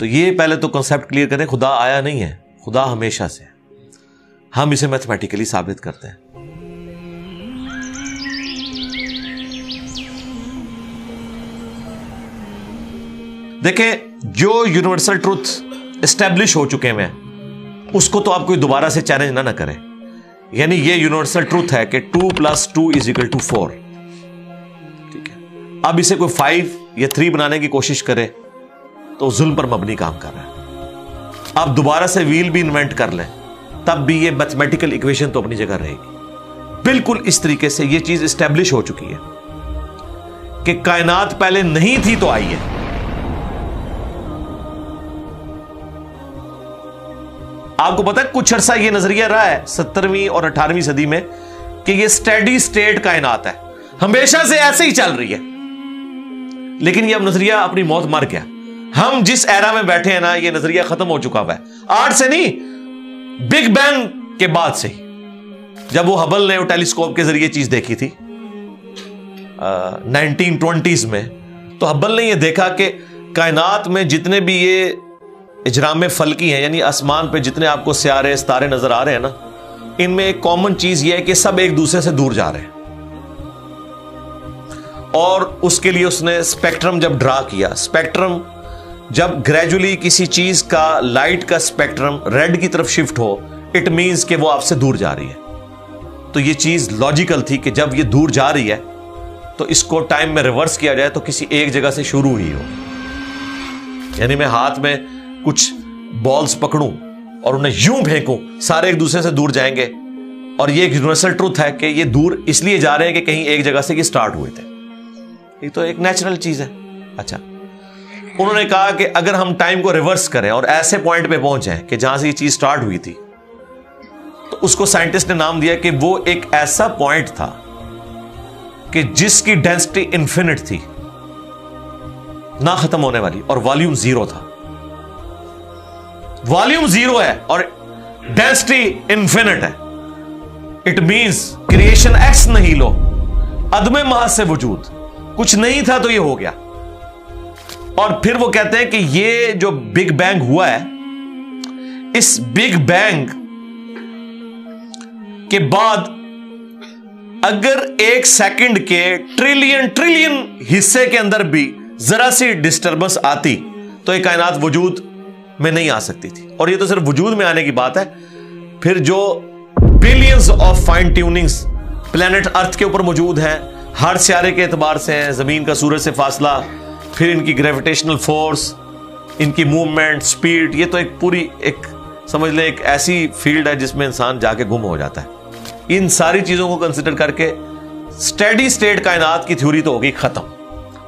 तो ये पहले तो कॉन्सेप्ट क्लियर करें, खुदा आया नहीं है, खुदा हमेशा से है। हम इसे मैथमेटिकली साबित करते हैं। देखें, जो यूनिवर्सल ट्रूथ एस्टेब्लिश हो चुके हैं उसको तो आप कोई दोबारा से चैलेंज ना करें। यानी ये यूनिवर्सल ट्रूथ है कि 2 + 2 = 4। ठीक है, अब इसे कोई 5 या 3 बनाने की कोशिश करे तो जुल्म पर मबनी काम कर रहा है। आप दोबारा से व्हील भी इन्वेंट कर लें तब भी ये मैथमेटिकल इक्वेशन तो अपनी जगह रहेगी। बिल्कुल इस तरीके से ये चीज एस्टेब्लिश हो चुकी है कि कायनात पहले नहीं थी तो आई है। आपको पता है कुछ अरसा ये नजरिया रहा है 17वीं और 18वीं सदी में कि ये स्टेडी स्टेट कायनात है, हमेशा से ऐसे ही चल रही है। लेकिन ये अब नजरिया अपनी मौत मर गया। हम जिस एरा में बैठे हैं ना, ये नजरिया खत्म हो चुका हुआ है। आज से नहीं, बिग बैंग के बाद से ही, जब वो हबल ने वो टेलीस्कोप के जरिए चीज देखी थी 1920s में, तो हबल ने ये देखा कि कायनात में जितने भी ये इजराम फल्की हैं, यानी आसमान पे जितने आपको सियारे सितारे नजर आ रहे हैं ना, इनमें एक कॉमन चीज ये है कि सब एक दूसरे से दूर जा रहे हैं। और उसके लिए उसने स्पेक्ट्रम जब ड्रा किया, स्पेक्ट्रम जब ग्रेजुअली किसी चीज का लाइट का स्पेक्ट्रम रेड की तरफ शिफ्ट हो, इट मींस कि वो आपसे दूर जा रही है। तो ये चीज लॉजिकल थी कि जब ये दूर जा रही है तो इसको टाइम में रिवर्स किया जाए तो किसी एक जगह से शुरू ही हो। यानी मैं हाथ में कुछ बॉल्स पकड़ूं और उन्हें यूं फेंकूं, सारे एक दूसरे से दूर जाएंगे। और ये एक यूनिवर्सल ट्रूथ है कि ये दूर इसलिए जा रहे हैं कि कहीं एक जगह से ये स्टार्ट हुए थे। ये तो एक नेचुरल चीज है। अच्छा, उन्होंने कहा कि अगर हम टाइम को रिवर्स करें और ऐसे पॉइंट पे पहुंचे कि जहां से ये चीज स्टार्ट हुई थी, तो उसको साइंटिस्ट ने नाम दिया कि वो एक ऐसा पॉइंट था कि जिसकी डेंसिटी इंफिनिट थी, ना खत्म होने वाली, और वॉल्यूम 0 था। वॉल्यूम 0 है और डेंसिटी इंफिनिट है। इट मींस क्रिएशन एक्स नहीं लो, अदमे महज से वजूद, कुछ नहीं था तो ये हो गया। और फिर वो कहते हैं कि ये जो बिग बैंग हुआ है, इस बिग बैंग के बाद अगर 1 सेकंड के ट्रिलियन हिस्से के अंदर भी जरा सी डिस्टर्बेंस आती तो ये कायनात वजूद में नहीं आ सकती थी। और ये तो सिर्फ वजूद में आने की बात है। फिर जो billions of fine tunings planet Earth के ऊपर मौजूद हैं, हर सियारे के एतबार से हैं, जमीन का सूरज से फासला, फिर इनकी ग्रेविटेशनल फोर्स, इनकी मूवमेंट, स्पीड, ये तो एक पूरी एक समझ ले एक ऐसी फील्ड है जिसमें इंसान जाके गुम हो जाता है। इन सारी चीजों को कंसिडर करके स्टेडी स्टेट कायनात की थ्योरी तो होगी खत्म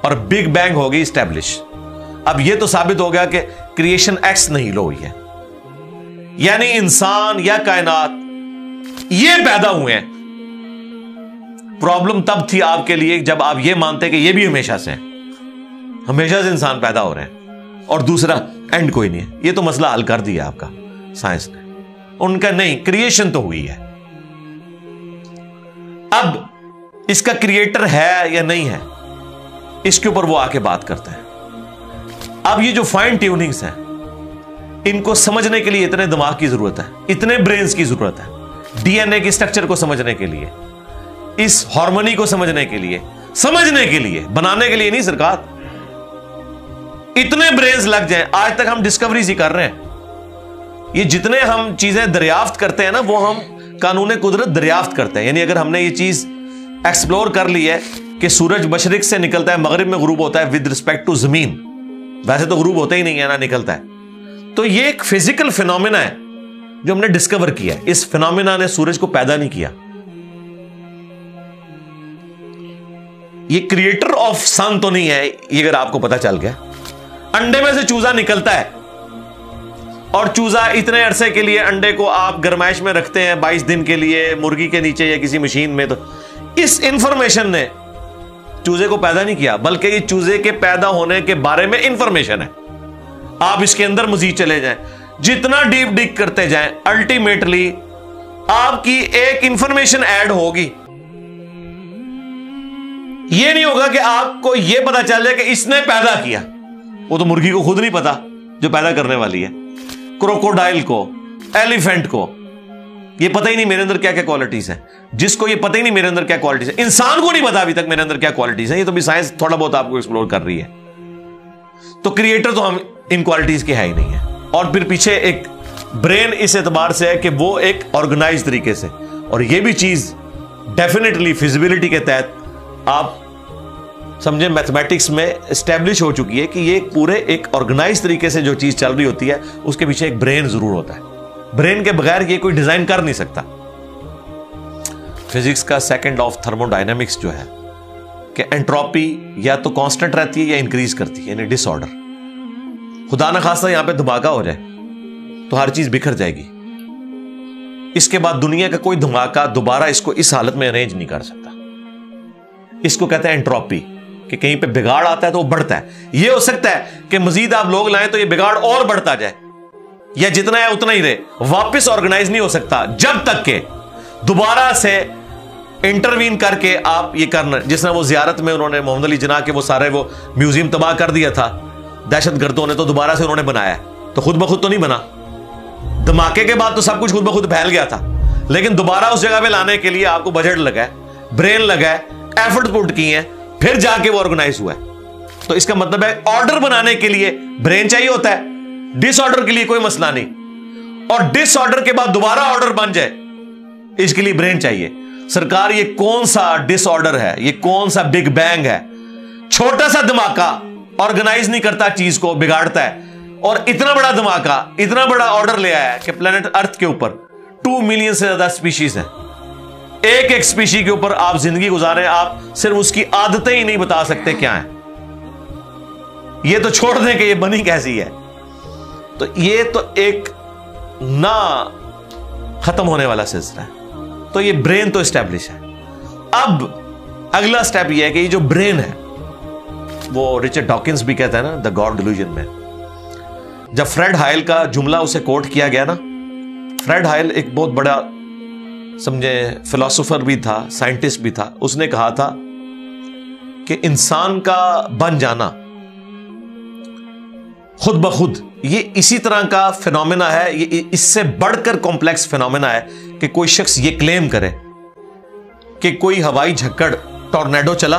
और बिग बैंग होगी इस्टेब्लिश। अब ये तो साबित हो गया कि क्रिएशन एक्स नहीं लो हुई है, यानी इंसान या कायनात ये पैदा हुए हैं। प्रॉब्लम तब थी आपके लिए जब आप ये मानते कि ये भी हमेशा से हैं, हमेशा से इंसान पैदा हो रहे हैं और दूसरा एंड कोई नहीं है। ये तो मसला हल कर दिया आपका साइंस ने। उनका नहीं, क्रिएशन तो हुई है। अब इसका क्रिएटर है या नहीं है, इसके ऊपर वो आके बात करते हैं। अब ये जो फाइन ट्यूनिंग्स हैं, इनको समझने के लिए इतने दिमाग की जरूरत है, इतने ब्रेन्स की जरूरत है। डीएनए के स्ट्रक्चर को समझने के लिए, इस हार्मोनी को समझने के लिए, बनाने के लिए नहीं सरकार, इतने ब्रेन्स लग जाएं। आज तक हम डिस्कवरीज ही कर रहे हैं। ये जितने हम चीजें दरियाफ्त करते हैं ना, वो हम कानून कुदरत दरियाफ्त करते हैं। यानी अगर हमने ये चीज एक्सप्लोर कर ली है कि सूरज मशरिक से निकलता है, मगरिब में गुरूब होता है विद रिस्पेक्ट टू जमीन, वैसे तो गुरूब होता ही नहीं है ना, निकलता है। तो ये एक फिजिकल फिनोमिना है जो हमने डिस्कवर किया है। इस फिनोमिना ने सूरज को पैदा नहीं किया। ये क्रिएटर ऑफ सन तो नहीं है, ये अगर आपको पता चल गया। अंडे में से चूजा निकलता है और चूजा इतने अरसे के लिए अंडे को आप गरमाइश में रखते हैं 22 दिन के लिए मुर्गी के नीचे या किसी मशीन में, तो इस इंफॉर्मेशन ने चूजे को पैदा नहीं किया, बल्कि ये चूजे के पैदा होने के बारे में इंफॉर्मेशन है। आप इसके अंदर मजीद चले जाएं, जितना डीप डिग करते जाएं, अल्टीमेटली आपकी एक इंफॉर्मेशन ऐड होगी। ये नहीं होगा कि आपको यह पता चल जाए कि इसने पैदा किया, वो तो मुर्गी को खुद नहीं पता, जो पैदा करने वाली है। क्रोकोडाइल को, एलिफेंट को ये पता ही नहीं मेरे अंदर क्या क्या क्वालिटीज है, जिसको ये पता ही नहीं मेरे अंदर क्या क्वालिटीज है, इंसान को नहीं पता अभी तक मेरे अंदर क्या क्वालिटीज है। ये तो भी साइंस थोड़ा बहुत आपको एक्सप्लोर कर रही है। तो क्रिएटर तो हम इन क्वालिटीज के है ही नहीं है। और फिर पीछे एक ब्रेन इस एतबार से है कि वो एक ऑर्गेनाइज तरीके से, और ये भी चीज डेफिनेटली फिजिबिलिटी के तहत आप समझे मैथमेटिक्स में एस्टेब्लिश हो चुकी है कि ये पूरे एक ऑर्गेनाइज तरीके से जो चीज चल रही होती है उसके पीछे एक ब्रेन जरूर होता है। ब्रेन के बगैर ये कोई डिजाइन कर नहीं सकता। फिजिक्स का सेकंड ऑफ थर्मोडायनेमिक्स जो है कि एंट्रोपी या तो कांस्टेंट रहती है या इंक्रीज करती है, यानी डिसऑर्डर। खुदा ना खास्ता यहां पे धमाका हो जाए तो हर चीज बिखर जाएगी। इसके बाद दुनिया का कोई धमाका दोबारा इसको इस हालत में अरेंज नहीं कर सकता। इसको कहते हैं एंट्रोपी, कि कहीं पे बिगाड़ आता है तो वो बढ़ता है। ये हो सकता है कि मजीद आप लोग लाएं तो ये बिगाड़ और बढ़ता जाए, या जितना है उतना ही रहे, वापस ऑर्गेनाइज नहीं हो सकता जब तक के दोबारा से इंटरवीन करके आप ये करना। जिस तरह वो जियारत में उन्होंने मोहम्मद अली जिन्ना के वो सारे वो म्यूजियम तबाह कर दिया था दहशतगर्दों ने, तो दोबारा से उन्होंने बनाया, तो खुद ब खुद तो नहीं बना। धमाके के बाद तो सब कुछ खुद ब खुद फैल गया था, लेकिन दोबारा उस जगह पे लाने के लिए आपको बजट लगा है, ब्रेन लगा है, एफर्ट पुट किए हैं, फिर जाके वो ऑर्गेनाइज हुआ है। तो इसका मतलब है ऑर्डर बनाने के लिए ब्रेन चाहिए होता है, डिसऑर्डर के लिए कोई मसला नहीं। और डिसऑर्डर के बाद दोबारा ऑर्डर बन जाए इसके लिए ब्रेन चाहिए। सरकार ये कौन सा डिसऑर्डर है, ये कौन सा बिग बैंग है? छोटा सा धमाका ऑर्गेनाइज नहीं करता, चीज को बिगाड़ता है। और इतना बड़ा धमाका, इतना बड़ा ऑर्डर ले आया है कि प्लेनेट अर्थ के ऊपर 2 मिलियन से ज्यादा स्पीशीज हैं। एक एक स्पीशी के ऊपर आप जिंदगी गुजारें, आप सिर्फ उसकी आदतें ही नहीं बता सकते क्या है। ये तो छोड़ दें कि ये बनी कैसी है। तो ये तो एक ना खत्म होने वाला सिलसिला है। तो ये ब्रेन तो एस्टैब्लिश है। अब अगला स्टेप ये है कि ये जो ब्रेन है, वो रिचर्ड डॉकिंस भी कहता है ना द गॉड डिल्यूजन में, जब फ्रेड हायल का जुमला उसे कोट किया गया ना, फ्रेड हायल एक बहुत बड़ा समझे फिलोसोफर भी था, साइंटिस्ट भी था। उसने कहा था कि इंसान का बन जाना खुद ब खुद ये इसी तरह का फिनोमेना है, ये इससे बढ़कर कॉम्प्लेक्स फिनोमेना है कि कोई शख्स ये क्लेम करे कि कोई हवाई झक्कड़ टॉर्नेडो चला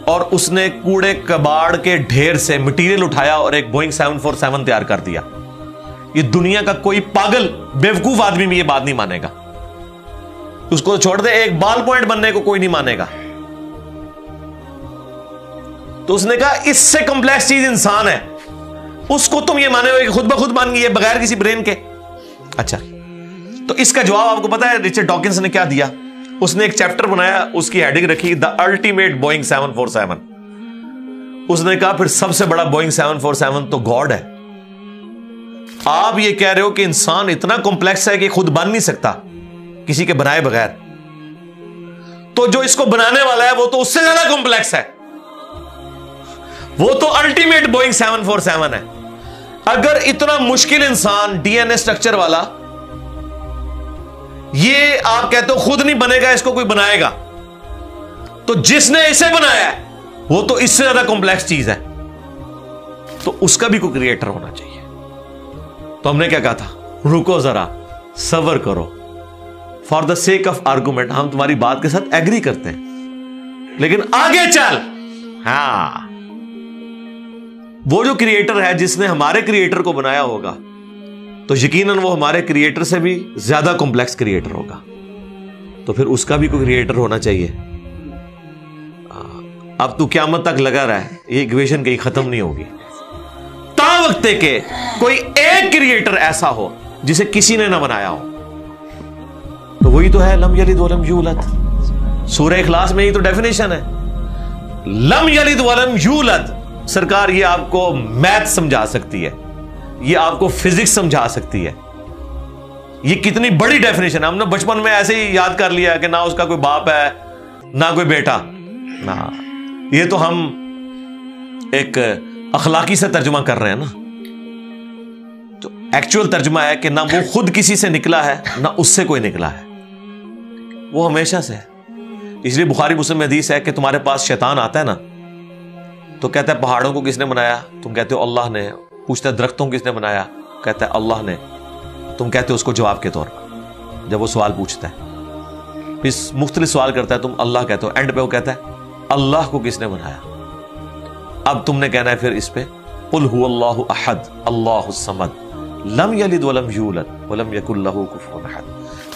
और उसने कूड़े कबाड़ के ढेर से मटेरियल उठाया और एक बोइंग 747 तैयार कर दिया। ये दुनिया का कोई पागल बेवकूफ आदमी भी ये बात नहीं मानेगा। उसको छोड़ दे, एक बाल पॉइंट बनने को कोई नहीं मानेगा। तो उसने कहा इससे कॉम्प्लेक्स चीज इंसान है, उसको तुम ये माने हो कि खुद ब खुद मान गई है बगैर किसी ब्रेन के। अच्छा, तो इसका जवाब आपको पता है रिचर्ड डॉकिंस ने क्या दिया? उसने एक चैप्टर बनाया, उसकी हेडिंग रखी द अल्टीमेट बोइंग 747। उसने कहा फिर सबसे बड़ा बोइंग 747 तो गॉड है। आप ये कह रहे हो कि इंसान इतना कॉम्प्लेक्स है कि खुद बन नहीं सकता किसी के बनाए बगैर, तो जो इसको बनाने वाला है वो तो उससे ज्यादा कॉम्प्लेक्स है, वो तो अल्टीमेट बोइंग 747 है। अगर इतना मुश्किल इंसान डीएनए स्ट्रक्चर वाला, ये आप कहते हो खुद नहीं बनेगा, इसको कोई बनाएगा, तो जिसने इसे बनाया है वो तो इससे ज्यादा कॉम्प्लेक्स चीज है, तो उसका भी कोई क्रिएटर होना चाहिए। तो हमने क्या कहा था, रुको जरा, सब्र करो, for the sake of argument हम तुम्हारी बात के साथ एग्री करते हैं, लेकिन आगे चल। हाँ, वो जो क्रिएटर है जिसने हमारे क्रिएटर को बनाया होगा, तो यकीनन वो हमारे क्रिएटर से भी ज्यादा कॉम्प्लेक्स क्रिएटर होगा, तो फिर उसका भी कोई क्रिएटर होना चाहिए। अब तू क़यामत तक लगा रहा है, ये इक्वेशन कहीं खत्म नहीं होगी। ता वक्त के कोई एक क्रिएटर ऐसा हो जिसे किसी ने ना बनाया हो, तो वही तो है लम यलिद वलम यूलद। सूरह इखलास में ही तो डेफिनेशन है, लम यलिद वलम यूलद। सरकार ये आपको मैथ समझा सकती है, ये आपको फिजिक्स समझा सकती है। ये कितनी बड़ी डेफिनेशन है। हमने बचपन में ऐसे ही याद कर लिया कि ना उसका कोई बाप है ना कोई बेटा, ना, ये तो हम एक अखलाकी से तर्जुमा कर रहे हैं ना। तो एक्चुअल तर्जुमा है कि ना वो खुद किसी से निकला है ना उससे कोई निकला है, वो हमेशा से है। इसलिए बुखारी मुस्लिम में हदीस है कि तुम्हारे पास शैतान आता है ना, तो कहता है पहाड़ों को किसने बनाया? तुम कहते हो अल्लाह ने। पूछता है दरख्तों को किसने बनाया, कहता है अल्लाह ने। तुम कहते हो उसको जवाब के तौर पर, जब वो सवाल पूछता है फिर मुख्तलिफ सवाल करता है, तुम अल्लाह कहते हो, एंड पे वो कहता है अल्लाह को किसने बनाया। अब तुमने कहना है फिर इस पे कुल हुवल्लाहु अहद अल्लाहुस समद लम यलिद वलम यूलद वलम यकुल लहू कुफुवन अहद।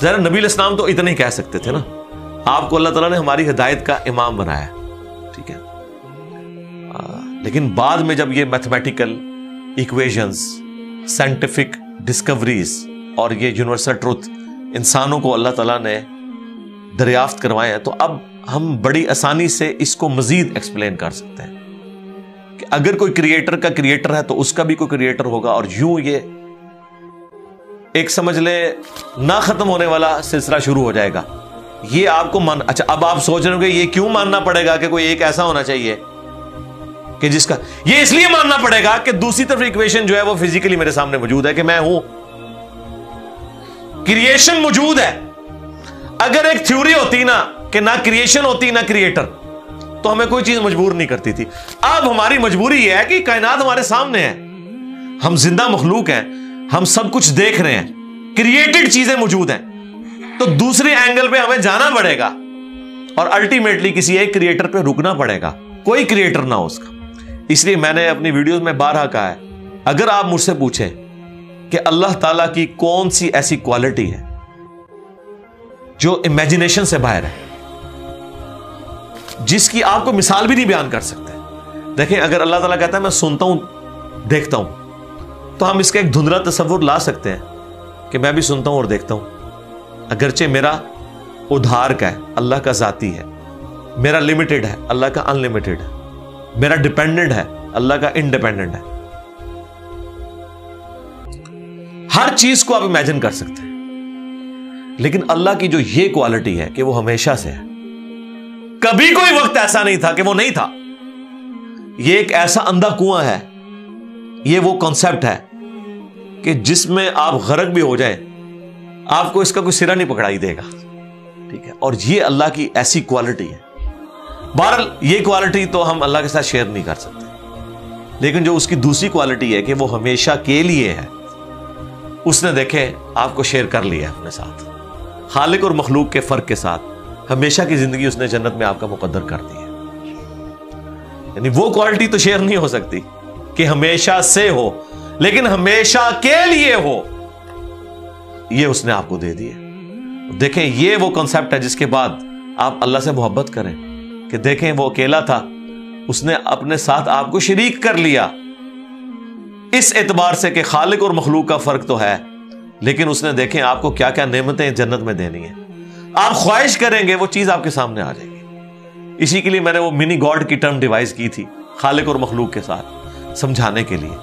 जरा नबी अलैहिस्सलाम तो इतना ही कह सकते थे ना, आपको अल्लाह ताला ने हमारी हिदायत का इमाम बनाया, ठीक है। लेकिन बाद में जब ये मैथमेटिकल इक्वेशंस, साइंटिफिक डिस्कवरीज और ये यूनिवर्सल ट्रूथ इंसानों को अल्लाह ताला ने दरियाफ्त करवाए हैं, तो अब हम बड़ी आसानी से इसको मजीद एक्सप्लेन कर सकते हैं कि अगर कोई क्रिएटर का क्रिएटर है तो उसका भी कोई क्रिएटर होगा। और यूं ये एक समझ ले ना खत्म होने वाला सिलसिला शुरू हो जाएगा। ये आपको अच्छा, अब आप सोच रहे हो कि ये क्यों मानना पड़ेगा कि कोई एक ऐसा होना चाहिए कि जिसका, ये इसलिए मानना पड़ेगा कि दूसरी तरफ इक्वेशन जो है वो फिजिकली मेरे सामने मौजूद है कि मैं हूं, क्रिएशन मौजूद है। अगर एक थ्योरी होती ना कि ना क्रिएशन होती ना क्रिएटर, तो हमें कोई चीज मजबूर नहीं करती थी। अब हमारी मजबूरी यह है कि कायनात हमारे सामने है, हम जिंदा मखलूक हैं, हम सब कुछ देख रहे हैं, क्रिएटेड चीजें मौजूद हैं, तो दूसरे एंगल पे हमें जाना पड़ेगा और अल्टीमेटली किसी एक क्रिएटर पे रुकना पड़ेगा, कोई क्रिएटर ना हो उसका। इसलिए मैंने अपनी वीडियोस में बारहा कहा है, अगर आप मुझसे पूछें कि अल्लाह ताला की कौन सी ऐसी क्वालिटी है जो इमेजिनेशन से बाहर है, जिसकी आपको मिसाल भी नहीं बयान कर सकते। देखें, अगर अल्लाह ताला कहता है मैं सुनता हूं देखता हूं, तो हम इसका एक धुंधला तस्वुर ला सकते हैं कि मैं भी सुनता हूं और देखता हूं, अगरचे मेरा उधार का है, अल्लाह का जाती है, मेरा लिमिटेड है, अल्लाह का अनलिमिटेड है, मेरा डिपेंडेंट है, अल्लाह का इंडिपेंडेंट है। हर चीज को आप इमेजिन कर सकते हैं, लेकिन अल्लाह की जो ये क्वालिटी है कि वो हमेशा से है, कभी कोई वक्त ऐसा नहीं था कि वो नहीं था। ये एक ऐसा अंधा कुआं है, ये वो कॉन्सेप्ट है कि जिसमें आप गर्क भी हो जाए आपको इसका कोई सिरा नहीं पकड़ाई देगा, ठीक है। और ये अल्लाह की ऐसी क्वालिटी है। बहरहाल ये क्वालिटी तो हम अल्लाह के साथ शेयर नहीं कर सकते, लेकिन जो उसकी दूसरी क्वालिटी है कि वो हमेशा के लिए है, उसने देखे आपको शेयर कर लिया है अपने साथ, खालिक और मखलूक के फर्क के साथ हमेशा की जिंदगी उसने जन्नत में आपका मुकद्दर कर दी है। यानी वो क्वालिटी तो शेयर नहीं हो सकती कि हमेशा से हो, लेकिन हमेशा के लिए हो, ये उसने आपको दे दी है। देखें, ये वो कॉन्सेप्ट है जिसके बाद आप अल्लाह से मोहब्बत करें कि देखें वो अकेला था, उसने अपने साथ आपको शरीक कर लिया, इस एतबार से कि खालिक और मखलूक का फर्क तो है, लेकिन उसने देखें आपको क्या क्या नेमतें जन्नत में देनी है। आप ख्वाहिश करेंगे वो चीज आपके सामने आ जाएगी। इसी के लिए मैंने वो मिनी गॉड की टर्म डिवाइस की थी खालिक और मखलूक के साथ समझाने के लिए।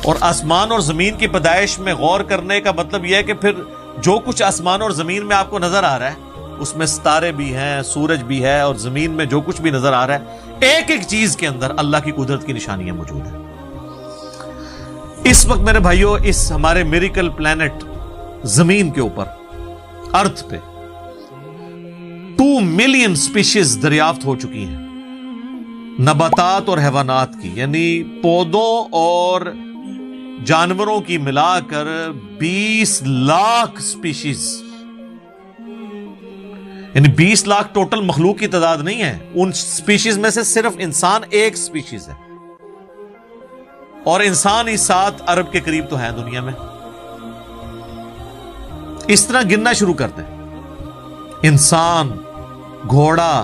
और आसमान और जमीन की पैदाइश में गौर करने का मतलब यह है कि फिर जो कुछ आसमान और जमीन में आपको नजर आ रहा है, उसमें सितारे भी हैं, सूरज भी है, और जमीन में जो कुछ भी नजर आ रहा है, एक एक चीज के अंदर अल्लाह की कुदरत की निशानियां मौजूद है। इस वक्त मेरे भाइयों, इस हमारे मिरेकल प्लैनेट जमीन के ऊपर, अर्थ पे 2 मिलियन स्पीशीज दरियाफ्त हो चुकी हैं, नबातात और हैवानात की, यानी पौधों और जानवरों की मिलाकर 20 लाख स्पीशीज, यानी 20 लाख टोटल मखलूक की तादाद नहीं है। उन स्पीशीज में से सिर्फ इंसान एक स्पीशीज है, और इंसान ही 7 अरब के करीब तो है दुनिया में। इस तरह गिनना शुरू करते हैं, इंसान, घोड़ा,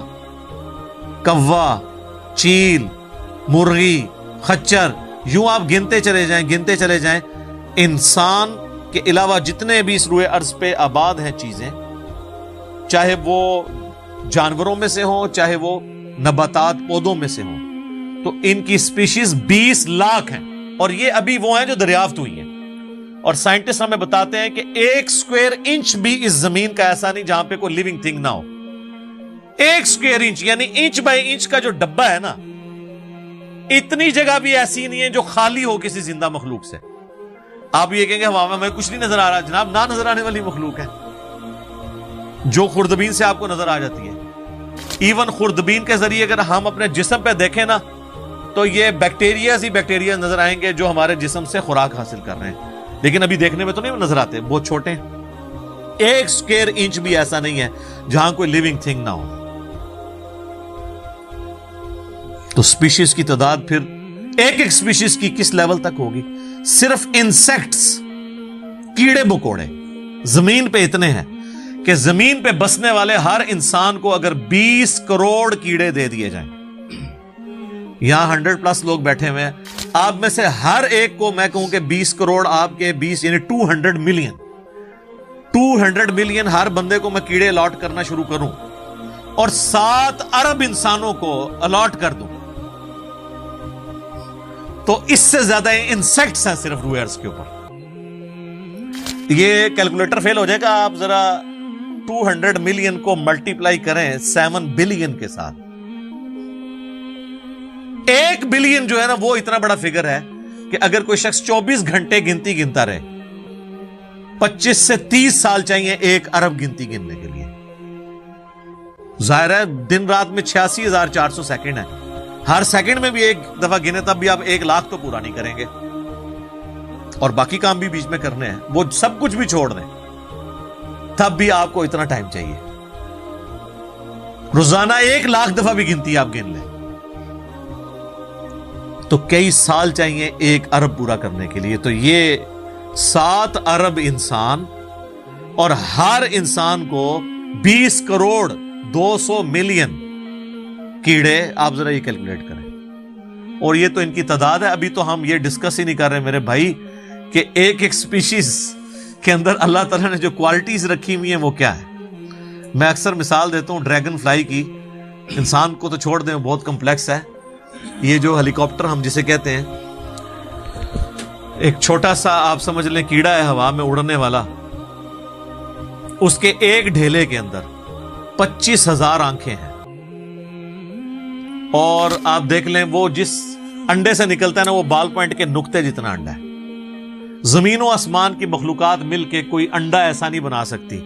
कौवा, चील, मुर्गी, खच्चर, यूं आप गिनते चले जाएं। इंसान के अलावा जितने भी इस रुए अर्ज पे आबाद हैं चीजें, चाहे वो जानवरों में से हो, चाहे वो नबातात पौधों में से हो, तो इनकी स्पीशीज 20 लाख हैं। और ये अभी वो हैं जो दरियाफ्त हुई हैं। और साइंटिस्ट हमें बताते हैं कि 1 स्क्वायर इंच भी इस जमीन का ऐसा नहीं जहां पे कोई लिविंग थिंग ना हो। 1 स्क्वायर इंच यानी इंच बाय इंच का जो डब्बा है ना, इतनी जगह भी ऐसी नहीं है जो खाली हो किसी जिंदा मखलूक से। आप ये कहेंगे हवा में हमें कुछ नहीं नजर आ रहा, जनाब ना नजर आने वाली मखलूक है जो खुर्दबीन से आपको नजर आ जाती है। इवन खुर्दबीन के जरिए अगर हम अपने जिस्म पे देखें ना, तो ये बैक्टीरिया ही बैक्टीरिया नजर आएंगे जो हमारे जिस्म से खुराक हासिल कर रहे हैं, लेकिन अभी देखने में तो नहीं नजर आते, बहुत छोटे हैं। 1 स्क्वायर इंच भी ऐसा नहीं है जहां कोई लिविंग थिंग ना हो। तो स्पीशीज की तादाद फिर एक एक स्पीशीज की किस लेवल तक होगी? सिर्फ इंसेक्ट्स, कीड़े मकोड़े जमीन पे इतने हैं कि जमीन पे बसने वाले हर इंसान को अगर 20 करोड़ कीड़े दे दिए जाएं, यहां 100+ लोग बैठे हुए हैं, आप में से हर एक को मैं कहूं कि 20 करोड़ आपके 20 यानी 200 मिलियन हर बंदे को मैं कीड़े अलॉट करना शुरू करूं और 7 अरब इंसानों को अलॉट कर दूं, तो इससे ज्यादा इंसेक्ट्स हैं सिर्फ रूए अर्ज के ऊपर। ये कैलकुलेटर फेल हो जाएगा, आप जरा 200 मिलियन को मल्टीप्लाई करें 7 बिलियन के साथ। 1 बिलियन जो है ना, वो इतना बड़ा फिगर है कि अगर कोई शख्स 24 घंटे गिनती गिनता रहे, 25 से 30 साल चाहिए 1 अरब गिनती गिनने के लिए। जाहिर है दिन रात में 86,400 सेकंड है, हर सेकंड में भी एक दफा गिने तब भी आप 1 लाख तो पूरा नहीं करेंगे, और बाकी काम भी बीच में करने हैं, वो सब कुछ भी छोड़ दें, तब भी आपको इतना टाइम चाहिए। रोजाना 1 लाख दफा भी गिनती आप गिन लें तो कई साल चाहिए 1 अरब पूरा करने के लिए। तो ये 7 अरब इंसान, और हर इंसान को 20 करोड़ 200 मिलियन कीड़े, आप जरा ये कैलकुलेट करें। और ये तो इनकी तादाद है, अभी तो हम ये डिस्कस ही नहीं कर रहे मेरे भाई कि एक एक स्पीशीज के अंदर अल्लाह ताला ने जो क्वालिटीज रखी हुई हैं वो क्या है। मैं अक्सर मिसाल देता हूं ड्रैगन फ्लाई की, इंसान को तो छोड़ दें, बहुत कॉम्प्लेक्स है। ये जो हेलीकॉप्टर हम जिसे कहते हैं, एक छोटा सा आप समझ लें कीड़ा है हवा में उड़ने वाला, उसके एक ढेले के अंदर 25,000 आंखें हैं, और आप देख लें वो जिस अंडे से निकलता है ना, वो बाल पॉइंट के नुक्ते जितना अंडा है। जमीन और आसमान की मखलूकात मिलके कोई अंडा ऐसा नहीं बना सकती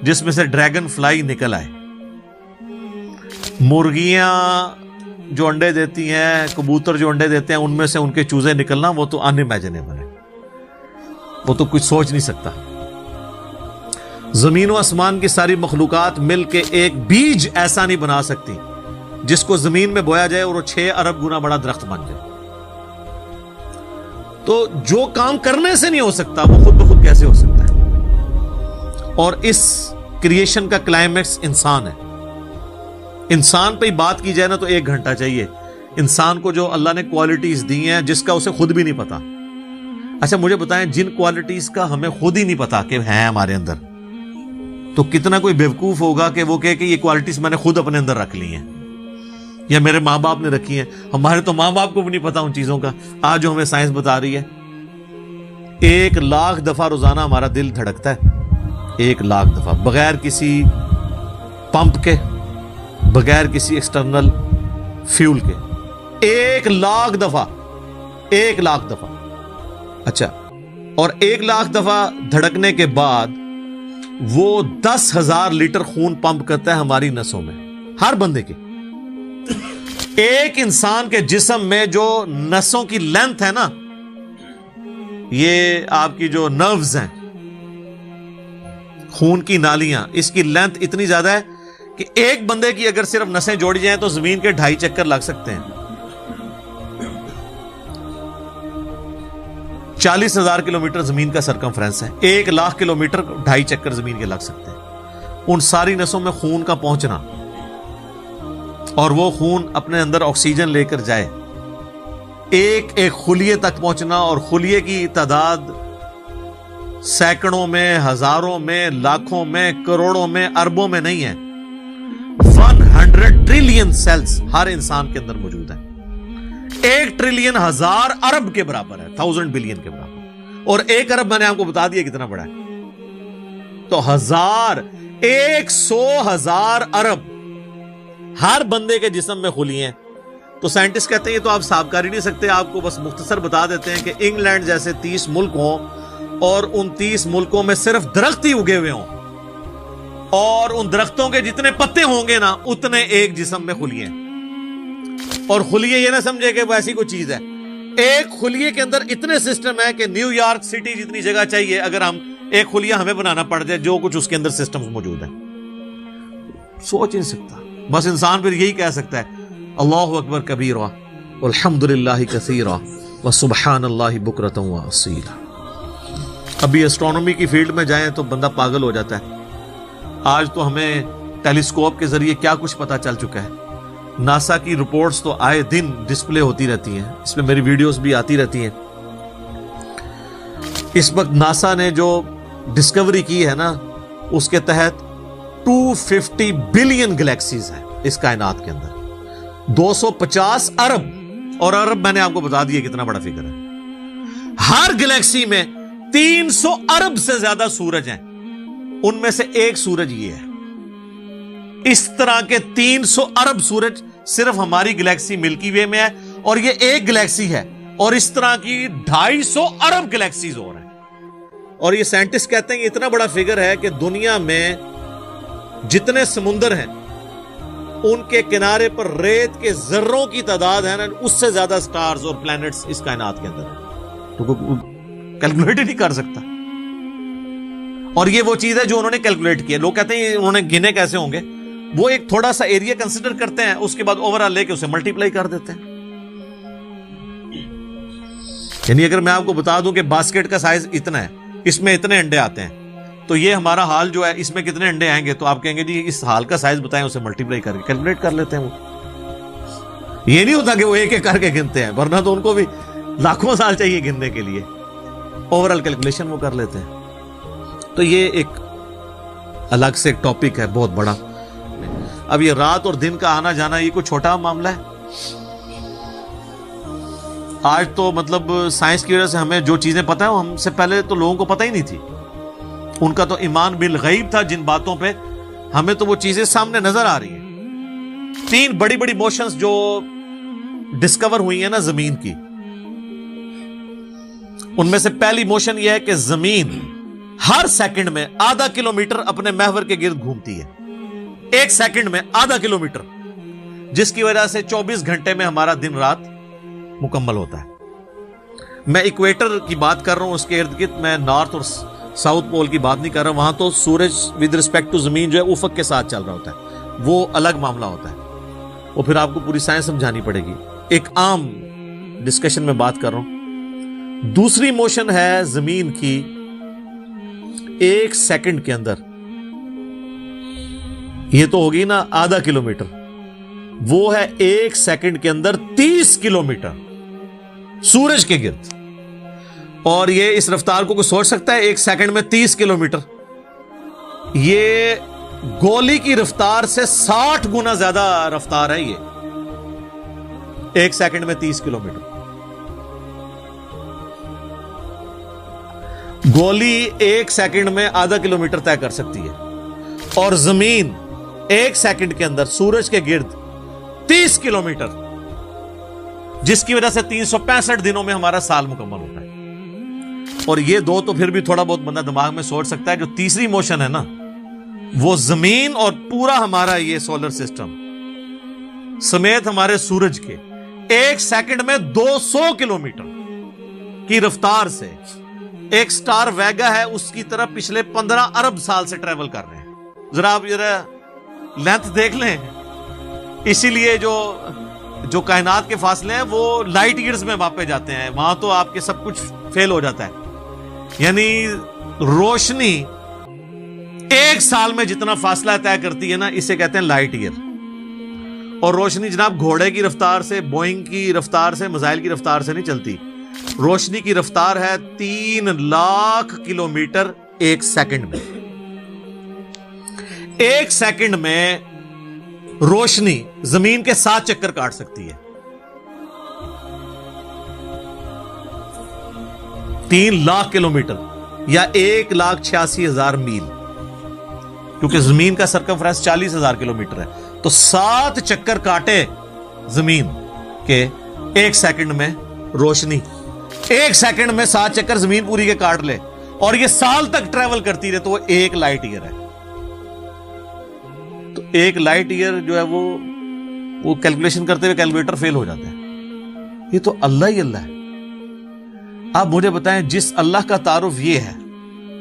जिसमें से ड्रैगन फ्लाई निकल आए। मुर्गियां जो अंडे देती हैं, कबूतर जो अंडे देते हैं, उनमें से उनके चूजे निकलना वो तो अनइमेजिनेबल है, वो तो कुछ सोच नहीं सकता। जमीन और आसमान की सारी मखलूकात मिलके एक बीज ऐसा नहीं बना सकती जिसको जमीन में बोया जाए और वो 6 अरब गुना बड़ा दरख्त बन जाए। तो जो काम करने से नहीं हो सकता वो खुद ब खुद कैसे हो सकता है? और इस क्रिएशन का क्लाइमैक्स इंसान है। इंसान पे ही बात की जाए ना तो 1 घंटा चाहिए। इंसान को जो अल्लाह ने क्वालिटीज दी हैं जिसका उसे खुद भी नहीं पता। अच्छा मुझे बताएं, जिन क्वालिटीज का हमें खुद ही नहीं पता कि हैं हमारे अंदर, तो कितना कोई बेवकूफ होगा कि वो कहे कि ये क्वालिटीज मैंने खुद अपने अंदर रख ली हैं या मेरे माँ बाप ने रखी हैं। हमारे तो माँ बाप को भी नहीं पता उन चीजों का, आज जो हमें साइंस बता रही है। 1 लाख दफा रोजाना हमारा दिल धड़कता है, 1 लाख दफा, बगैर किसी पंप के, बगैर किसी एक्सटर्नल फ्यूल के। 1 लाख दफा, 1 लाख दफा। अच्छा, और 1 लाख दफा धड़कने के बाद वो 10,000 लीटर खून पंप करता है हमारी नसों में, हर बंदे के। एक इंसान के जिस्म में जो नसों की लेंथ है ना, ये आपकी जो नर्व्स हैं, खून की नालियां, इसकी लेंथ इतनी ज्यादा है कि एक बंदे की अगर सिर्फ नसें जोड़ी जाएं तो जमीन के 2.5 चक्कर लग सकते हैं। 40,000 किलोमीटर जमीन का सरकमफ्रेंस है, 1 लाख किलोमीटर 2.5 चक्कर जमीन के लग सकते हैं। उन सारी नसों में खून का पहुंचना और वो खून अपने अंदर ऑक्सीजन लेकर जाए, एक एक खुलिये तक पहुंचना, और खुलिये की तादाद सैकड़ों में, हजारों में, लाखों में, करोड़ों में, अरबों में नहीं है। 100 ट्रिलियन सेल्स हर इंसान के अंदर मौजूद है। 1 ट्रिलियन 1000 अरब के बराबर है, 1000 बिलियन के बराबर। और 1 अरब मैंने आपको बता दिया कितना बड़ा है। तो 100,000 अरब हर बंदे के जिस्म में खुली हैं। तो साइंटिस्ट कहते हैं ये तो आप साफ कर ही नहीं सकते, आपको बस मुख्तसर बता देते हैं कि इंग्लैंड जैसे 30 मुल्क हों और उन 30 मुल्कों में सिर्फ दरख्त ही उगे हुए हों, और उन दरख्तों के जितने पत्ते होंगे ना उतने एक जिस्म में खुली हैं। और खुलिये ये ना समझे कि वैसी कोई चीज है। एक खुलिये के अंदर इतने सिस्टम है कि न्यूयॉर्क सिटी जितनी जगह चाहिए, अगर हम एक खुलिया हमें बनाना पड़ जाए, जो कुछ उसके अंदर सिस्टम्स मौजूद है, सोच नहीं सकता। बस इंसान फिर यही कह सकता है अल्लाहु अकबर कबीरा वल्हम्दुलिल्लाहि कसीरा व सुब्हानल्लाहि बुकरतन व असीला। अभी एस्ट्रोनॉमी की फील्ड में जाएं तो बंदा पागल हो जाता है। आज तो हमें टेलीस्कोप के जरिए क्या कुछ पता चल चुका है। नासा की रिपोर्ट्स तो आए दिन डिस्प्ले होती रहती हैं, इसमें मेरी वीडियोस भी आती रहती हैं। इस वक्त नासा ने जो डिस्कवरी की है ना, उसके तहत 250 बिलियन गैलेक्सीज हैं इस कायनात के अंदर, 250 अरब, और अरब मैंने आपको बता दिया कितना बड़ा फिगर है। हर गैलेक्सी में 300 अरब से ज्यादा सूरज हैं, उनमें से एक सूरज ये है। इस तरह के 300 अरब सूरज सिर्फ हमारी गैलेक्सी मिल्की वे में है, और ये एक गैलेक्सी है, और इस तरह की 250 अरब गैलेक्सीज और हैं। और ये साइंटिस्ट कहते हैं कि इतना बड़ा फिगर है कि दुनिया में जितने समुंदर हैं उनके किनारे पर रेत के जर्रों की तादाद है ना, उससे ज्यादा स्टार्स और प्लैनेट्स इस कायनात के अंदर है। तो कैलकुलेट ही नहीं कर सकता। और ये वो चीज है जो उन्होंने कैलकुलेट किया। लोग कहते हैं उन्होंने गिने कैसे होंगे, वो एक थोड़ा सा एरिया कंसिडर करते हैं, उसके बाद ओवरऑल लेके उसे मल्टीप्लाई कर देते हैं। यानी अगर मैं आपको बता दूं कि बास्केट का साइज इतना है, इसमें इतने अंडे आते हैं, तो ये हमारा हाल जो है इसमें कितने अंडे आएंगे, तो आप कहेंगे जी इस हाल का साइज बताएं, उसे मल्टीप्लाई करके कैलकुलेट कर लेते हैं। वो ये नहीं होता कि वो एक एक करके गिनते हैं, वरना तो उनको भी लाखों साल चाहिए गिनने के लिए। ओवरऑल कैलकुलेशन वो कर लेते हैं। तो ये एक अलग से एक टॉपिक है बहुत बड़ा। अब ये रात और दिन का आना जाना ये कोई छोटा मामला है। आज तो मतलब साइंस की वजह से हमें जो चीजें पता है वो हमसे पहले तो लोगों को पता ही नहीं थी। उनका तो ईमान बिल गैब था जिन बातों पे, हमें तो वो चीजें सामने नजर आ रही हैं। 3 बड़ी बड़ी मोशंस जो डिस्कवर हुई है ना जमीन की, उनमें से पहली मोशन यह है कि जमीन हर सेकंड में आधा किलोमीटर अपने महवर के गिर्द घूमती है। एक सेकंड में आधा किलोमीटर, जिसकी वजह से 24 घंटे में हमारा दिन रात मुकम्मल होता है। मैं इक्वेटर की बात कर रहा हूं, उसके इर्द गिर्द, मैं नॉर्थ और साउथ पोल की बात नहीं कर रहा हूं। वहां तो सूरज विद रिस्पेक्ट टू जमीन जो है उफक के साथ चल रहा होता है, वो अलग मामला होता है। वो फिर आपको पूरी साइंस समझानी पड़ेगी। एक आम डिस्कशन में बात कर रहा हूं। दूसरी मोशन है जमीन की, एक सेकंड के अंदर, ये तो होगी ना आधा किलोमीटर, वो है एक सेकंड के अंदर 30 किलोमीटर सूरज के गिर्द। और ये इस रफ्तार को कोई सोच सकता है, एक सेकंड में 30 किलोमीटर? ये गोली की रफ्तार से 60 गुना ज्यादा रफ्तार है। ये एक सेकंड में 30 किलोमीटर। गोली एक सेकंड में आधा किलोमीटर तय कर सकती है, और जमीन एक सेकंड के अंदर सूरज के गिर्द 30 किलोमीटर, जिसकी वजह से 365 दिनों में हमारा साल मुकम्मल होता है। और ये दो तो फिर भी थोड़ा बहुत बंदा दिमाग में सोच सकता है। जो तीसरी मोशन है ना, वो जमीन और पूरा हमारा ये सोलर सिस्टम समेत हमारे सूरज के एक सेकंड में 200 किलोमीटर की रफ्तार से, एक स्टार वेगा है उसकी तरफ पिछले 15 अरब साल से ट्रेवल कर रहे हैं। जरा आप जरा लेंथ देख लें। इसीलिए जो कायनात के फासले हैं वो लाइट ईयर्स में मापे जाते हैं। वहां तो आपके सब कुछ फेल हो जाता है। यानी रोशनी एक साल में जितना फासला तय करती है ना, इसे कहते हैं लाइट ईयर। और रोशनी जनाब घोड़े की रफ्तार से, बोइंग की रफ्तार से, मिसाइल की रफ्तार से नहीं चलती। रोशनी की रफ्तार है 3 लाख किलोमीटर एक सेकंड में। एक सेकंड में रोशनी जमीन के 7 चक्कर काट सकती है। 3 लाख किलोमीटर या 1,86,000 मील, क्योंकि जमीन का सरकमफ्रेंस 40,000 किलोमीटर है। तो 7 चक्कर काटे जमीन के एक सेकंड में रोशनी, एक सेकंड में 7 चक्कर जमीन पूरी के काट ले, और ये साल तक ट्रेवल करती रहे, तो वो 1 लाइट ईयर है। तो 1 लाइट ईयर जो है वो वो कैलकुलेशन करते हुए कैलकुलेटर फेल हो जाता है। ये तो अल्लाह ही अल्लाह है। आप मुझे बताएं, जिस अल्लाह का तारुफ ये है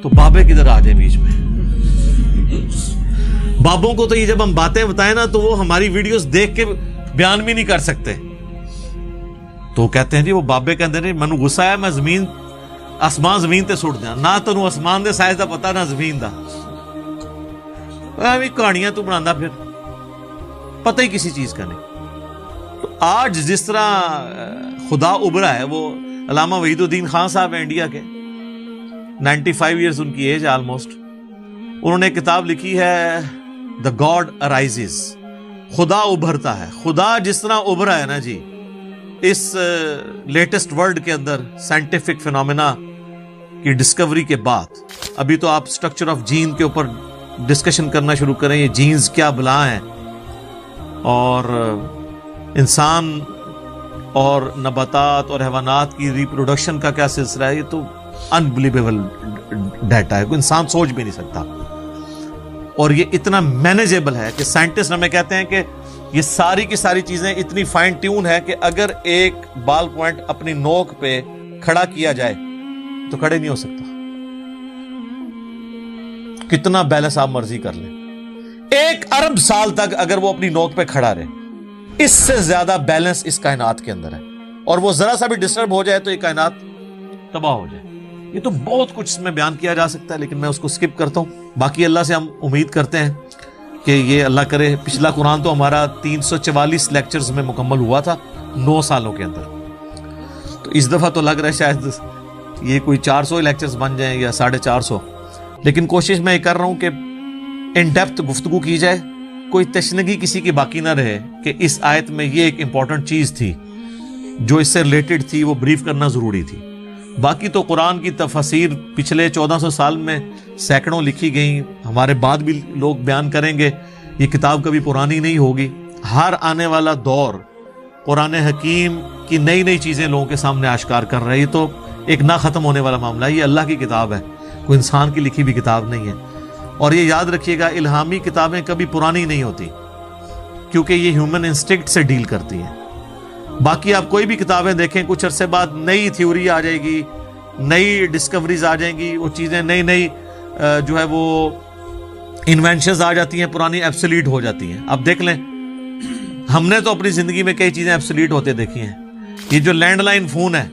तो बाबे किधर आ जाए बीच में? बाबों को तो ये जब हम बातें बताएं ना तो वो हमारी वीडियोस देख के बयान भी नहीं कर सकते। तो कहते हैं जी वो बाबे कहते हैं मैनू गुस्सा आया, मैं जमीन आसमान जमीन ते सुट दिया ना, तेनू आसमान दे साइज का पता ना जमीन का, एवं कहानियां तू बनाना, फिर पता ही किसी चीज का नहीं। तो आज जिस तरह खुदा उभरा है, वो अल्लामा वहीदुद्दीन खान साहब है इंडिया के, 95 ईयर्स उनकी एज ऑलमोस्ट। उन्होंने एक किताब लिखी है द गॉड अराइजेस, खुदा उभरता है। खुदा जिस तरह उभरा है ना जी इस लेटेस्ट वर्ल्ड के अंदर साइंटिफिक फिनोमेना की डिस्कवरी के बाद, अभी तो आप स्ट्रक्चर ऑफ जीन के ऊपर डिस्कशन करना शुरू करें, ये जीन्स क्या बला हैं और इंसान और नबातात और हैवानात की रिप्रोडक्शन का क्या सिलसिला है, ये तो अनबिलीवेबल डाटा है, कोई इंसान सोच भी नहीं सकता। और ये इतना मैनेजेबल है कि साइंटिस्ट हमें कहते हैं कि ये सारी की सारी चीजें इतनी फाइन ट्यून है कि अगर एक बाल पॉइंट अपनी नोक पे खड़ा किया जाए तो खड़े नहीं हो सकता, कितना बैलेंस आप मर्जी कर लें। 1 अरब साल तक अगर वो अपनी नोक पे खड़ा रहे, इससे ज्यादा बैलेंस इस कायनात के अंदर है, और वो जरा सा भी डिस्टर्ब हो जाए तो ये कायनात तबाह हो जाए। ये तो बहुत कुछ इसमें बयान किया जा सकता है, लेकिन मैं उसको स्किप करता हूं। बाकी अल्लाह से हम उम्मीद करते हैं कि ये अल्लाह करे। पिछला कुरान तो हमारा 344 लेक्चर्स में मुकम्मल हुआ था 9 सालों के अंदर, तो इस दफा तो लग रहा है शायद ये कोई 400 लेक्चर्स बन जाएं या 450, लेकिन कोशिश मैं ये कर रहा हूं कि इन डेप्थ गुफ्तगू की जाए, कोई तशनगी किसी की बाकी ना रहे कि इस आयत में ये एक इंपॉर्टेंट चीज थी जो इससे रिलेटेड थी, वो ब्रीफ करना जरूरी थी। बाकी तो कुरान की तफसीर पिछले 1400 साल में सैकड़ों लिखी गई, हमारे बाद भी लोग बयान करेंगे, ये किताब कभी पुरानी नहीं होगी। हर आने वाला दौर कुरान हकीम की नई नई चीजें लोगों के सामने आश्कार कर रही है, तो एक ना खत्म होने वाला मामला है। ये अल्लाह की किताब है, कोई इंसान की लिखी हुई किताब नहीं है। और ये याद रखिएगा, इल्हामी किताबें कभी पुरानी नहीं होती, क्योंकि ये ह्यूमन इंस्टिंक्ट से डील करती हैं। बाकी आप कोई भी किताबें देखें, कुछ अरसे बाद नई थ्योरी आ जाएगी, नई डिस्कवरीज आ जाएंगी, वो चीजें नई नई जो है वो इन्वेंशंस आ जाती हैं, पुरानी एब्सोल्यूट हो जाती हैं। अब देख लें, हमने तो अपनी जिंदगी में कई चीजें एब्सोल्यूट होते देखी हैं। ये जो लैंडलाइन फोन है,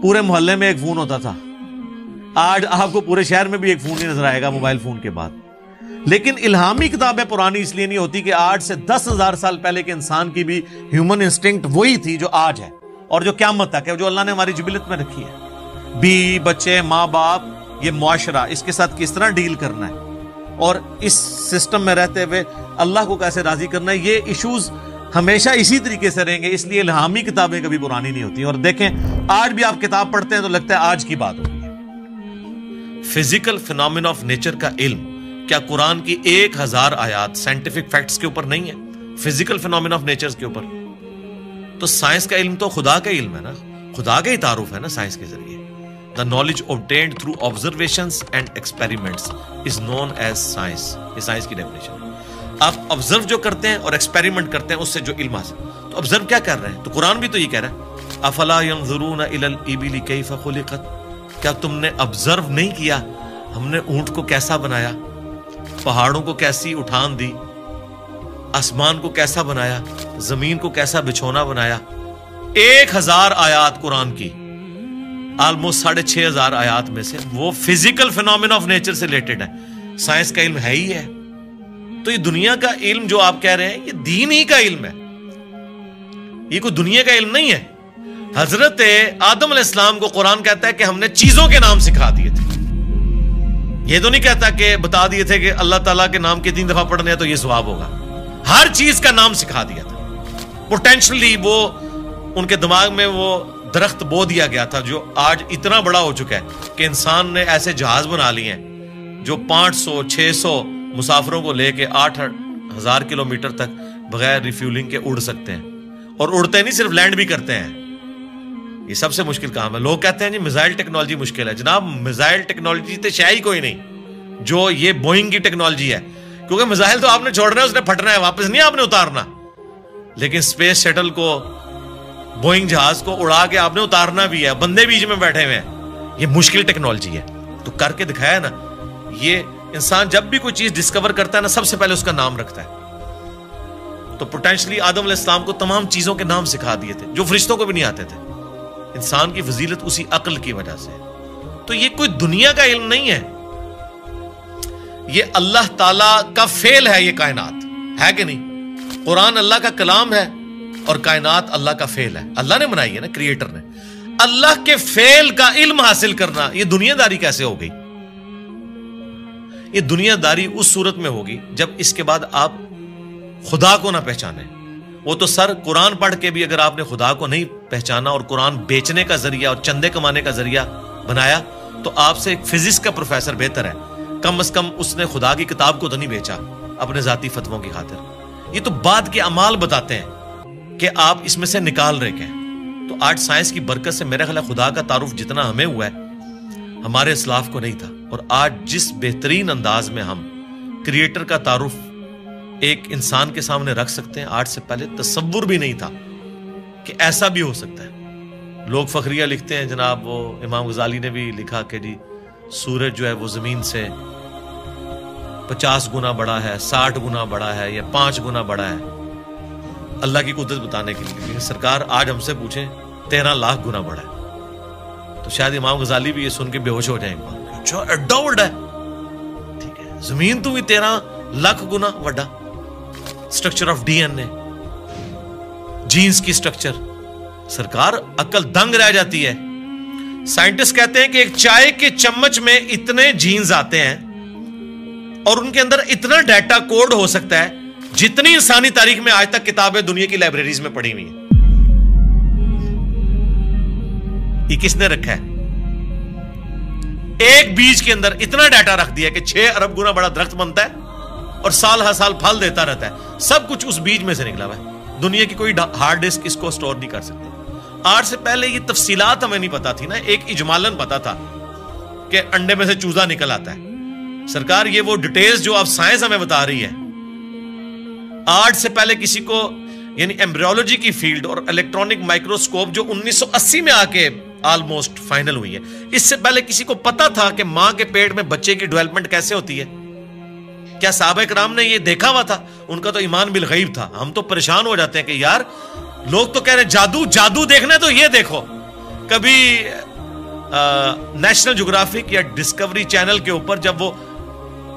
पूरे मोहल्ले में एक फोन होता था, आज आपको पूरे शहर में भी एक फोन ही नजर आएगा मोबाइल फोन के बाद। लेकिन इल्हामी किताबें पुरानी इसलिए नहीं होती कि आज से 10,000 साल पहले के इंसान की भी ह्यूमन इंस्टिंक्ट वही थी जो आज है और जो क़यामत तक है, जो अल्लाह ने हमारी जिबिलत में रखी है। बीवी बच्चे माँ बाप, ये मुआशरा, इसके साथ किस तरह डील करना है और इस सिस्टम में रहते हुए अल्लाह को कैसे राजी करना है, ये इश्यूज हमेशा इसी तरीके से रहेंगे। इसलिए इल्हामी किताबें कभी पुरानी नहीं होती। और देखें, आज भी आप किताब पढ़ते हैं तो लगता है आज की बात होगी। फिजिकल फिनोमेना ऑफ नेचर का इल्म, क्या कुरान की 1000 आयात साइंटिफिक फैक्ट्स के ऊपर नहीं है, फिजिकल फिनोमेना ऑफ नेचर के ऊपर? तो साइंस का इल्म तो खुदा का इल्म है ना, खुदा का ही तारुफ है ना साइंस के जरिए। The knowledge obtained through observations and experiments is known as science. ये साइंस की डेफिनेशन है। आप ऑब्जर्व जो करते हैं और एक्सपेरिमेंट करते हैं, उससे जो इल्म हासिल, तो ऑब्जर्व क्या कर रहे हैं? तो कुरान भी तो ये कह रहा है, अफला यंजुरूना इलल इबिली कैफ़ खुलिक़त, क्या तुमने ऑब्जर्व नहीं किया हमने ऊंट को कैसा बनाया, पहाड़ों को कैसी उठान दी, आसमान को कैसा बनाया, जमीन को कैसा बिछोना बनाया। 1000 आयात कुरान की, ऑलमोस्ट 6500 आयात में से वो फिजिकल फिनोमेना ऑफ नेचर से रिलेटेड है। साइंस का इल्म है ही है। तो ये दुनिया का इल्म जो आप कह रहे हैं, ये दीन ही का इल्म है, ये कोई दुनिया का इल्म नहीं है। हजरत आदम अलैहिस्सलाम को कुरान कहता है कि हमने चीजों के नाम सिखा दिए थे। ये तो नहीं कहता कि बता दिए थे कि अल्लाह ताला के नाम के 3 दफा पढ़ने हैं तो ये सवाब होगा। हर चीज का नाम सिखा दिया था। पोटेंशियली वो उनके दिमाग में वो दरख्त बो दिया गया था जो आज इतना बड़ा हो चुका है कि इंसान ने ऐसे जहाज बना लिए हैं जो 500-600 मुसाफिरों को लेके 8,000 किलोमीटर तक बगैर रिफ्यूलिंग के उड़ सकते हैं। और उड़ते नहीं, सिर्फ लैंड भी करते हैं। ये सबसे मुश्किल काम है। लोग कहते हैं जी मिसाइल टेक्नोलॉजी मुश्किल है। जनाब, मिसाइल टेक्नोलॉजी तो शायद ही कोई नहीं जो ये बोइंग की टेक्नोलॉजी है, क्योंकि मिसाइल तो आपने छोड़ना है, उसने फटना है, वापस नहीं आपने उतारना। लेकिन स्पेस शटल को, बोइंग जहाज को उड़ा के आपने उतारना भी है, बंदे बीच में बैठे हुए हैं। ये मुश्किल टेक्नोलॉजी है, तो करके दिखाया ना। ये इंसान जब भी कोई चीज डिस्कवर करता है ना, सबसे पहले उसका नाम रखता है। तो पोटेंशियली आदम अलैहिस्सलाम को तमाम चीजों के नाम सिखा दिए थे जो फरिश्तों को भी नहीं आते थे। इंसान की फजीलत उसी अक्ल की वजह से। तो ये कोई दुनिया का इल्म नहीं है, ये अल्लाह ताला का फेल है। ये कायनात है कि नहीं? कुरान अल्लाह का कलाम है और कायनात अल्लाह का फेल है। अल्लाह ने बनाई है ना, क्रिएटर ने। अल्लाह के फेल का इल्म हासिल करना, ये दुनियादारी कैसे हो गई? ये दुनियादारी उस सूरत में होगी जब इसके बाद आप खुदा को ना पहचाने। वो तो सर, कुरान पढ़ के भी अगर आपने खुदा को नहीं पहचाना और कुरान बेचने का जरिया और चंदे कमाने का जरिया बनाया, तो आपसे एक फिजिक्स का प्रोफेसर बेहतर है। कम से कम उसने खुदा की किताब को तो नहीं बेचा अपने जाती फतवों की खातिर। ये तो बाद के अमाल बताते हैं कि आप इसमें से निकाल रहे हैं। तो आज साइंस की बरकत से मेरा ख्याल खुदा का तारुफ जितना हमें हुआ है, हमारे इस्लाफ को नहीं था। और आज जिस बेहतरीन अंदाज में हम क्रिएटर का तारुफ एक इंसान के सामने रख सकते हैं, आज से पहले तसव्वुर भी नहीं था कि ऐसा भी हो सकता है। लोग फखरिया लिखते हैं जनाब, वो इमाम गजाली ने भी लिखा कि जी सूरज जो है वो जमीन से 50 गुना बड़ा है, 60 गुना बड़ा है, या 5 गुना बड़ा है, अल्लाह की कुदरत बताने के लिए। लेकिन सरकार आज हमसे पूछे 13 लाख गुना बड़ा है, तो शायद इमाम गजाली भी ये सुन के बेहोश हो जाएंगे। अच्छा, एड्डा बड़ा है, ठीक है, जमीन तो भी 13 लाख गुना बड़ा। स्ट्रक्चर ऑफ डीएनए, जीन्स की स्ट्रक्चर, सरकार अक्ल दंग रह जाती है। साइंटिस्ट कहते हैं कि एक चाय के चम्मच में इतने जीन्स आते हैं और उनके अंदर इतना डाटा कोड हो सकता है जितनी इंसानी तारीख में आज तक किताबें दुनिया की लाइब्रेरीज में पड़ी हुई हैं। ये किसने रखा है? एक बीज के अंदर इतना डाटा रख दिया कि 6 अरब गुना बड़ा दरख्त बनता है और साल हर साल फल देता रहता है। सब कुछ उस बीज में से निकला हुआ है। दुनिया की कोई हार्ड डिस्क इसको स्टोर नहीं कर सकती। आज से पहले ये तफसीलात हमें नहीं पता थी ना, एक इजमालन पता था कि अंडे में से चूजा निकल आता है। सरकार ये वो डिटेल्स जो अब साइंस हमें बता रही है, आज से पहले किसी को, यानी एम्ब्रियोलॉजी की फील्ड और इलेक्ट्रॉनिक माइक्रोस्कोप जो 1980 में आके ऑलमोस्ट फाइनल हुई है, इससे पहले किसी को पता था कि मां के पेट में बच्चे की डेवलपमेंट कैसे होती है? क्या सहाबा किराम ने ये देखा हुआ था? उनका तो ईमान बिल गैब था। हम तो परेशान हो जाते हैं कि यार लोग तो कह रहे हैं जादू, जादू देखना है तो ये देखो। कभी नेशनल ज्योग्राफिक या डिस्कवरी चैनल के ऊपर जब वो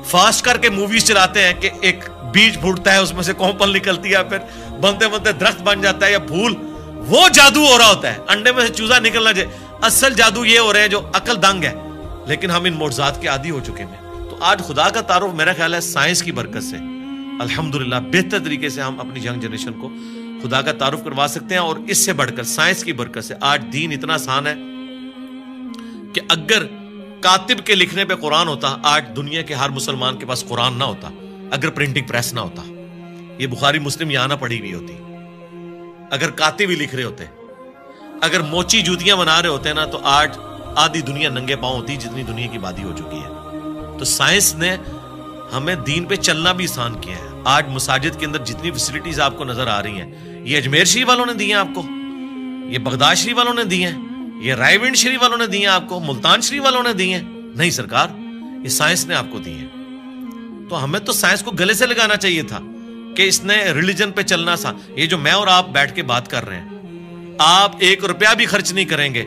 फास्ट करके मूवीज चलाते हैं कि एक बीज फूटता है, उसमें से कोंपल निकलती है, फिर बनते बनते दरख्त बन जाता है या फूल, वो जादू हो रहा होता है। अंडे में से चूजा निकलना चाहिए। असल जादू ये हो रहे हैं जो अकल दंग है, लेकिन हम इन मोज़ात के आदी हो चुके हैं। तो आज खुदा का तारुफ मेरा ख्याल है साइंस की बरकत से अल्हम्दुलिल्लाह बेहतर तरीके से हम अपनी यंग जनरेशन को खुदा का तारुफ करवा सकते हैं। और इससे बढ़कर साइंस की बरकत से आज दीन इतना आसान है कि अगर कातिब के लिखने पे कुरान होता, आज दुनिया के हर मुसलमान के पास कुरान ना होता। अगर प्रिंटिंग प्रेस ना होता, ये बुखारी मुस्लिम यहां ना पड़ी हुई होती। अगर कातिब ही लिख रहे होते, अगर मोची जूतियां बना रहे होते ना, तो आज आधी दुनिया नंगे पांव होती जितनी दुनिया की आबादी हो चुकी है। तो साइंस ने हमें दीन पे चलना भी आसान किया है। आज मसाजिद के अंदर जितनी फैसिलिटीज आपको नजर आ रही हैं, ये अजमेर शरीफ वालों ने दी हैं आपको, ये बगदाद शरीफ वालों ने दी हैं, ये रायविंड शरीफ वालों ने दी हैं आपको, मुल्तान शरीफ वालों ने दी हैं? नहीं सरकार, ये साइंस ने आपको दी है। तो हमें तो साइंस को गले से लगाना चाहिए था कि इसने रिलीजन पे चलना सा। ये जो मैं और आप बैठ के बात कर रहे हैं, आप 1 रुपया भी खर्च नहीं करेंगे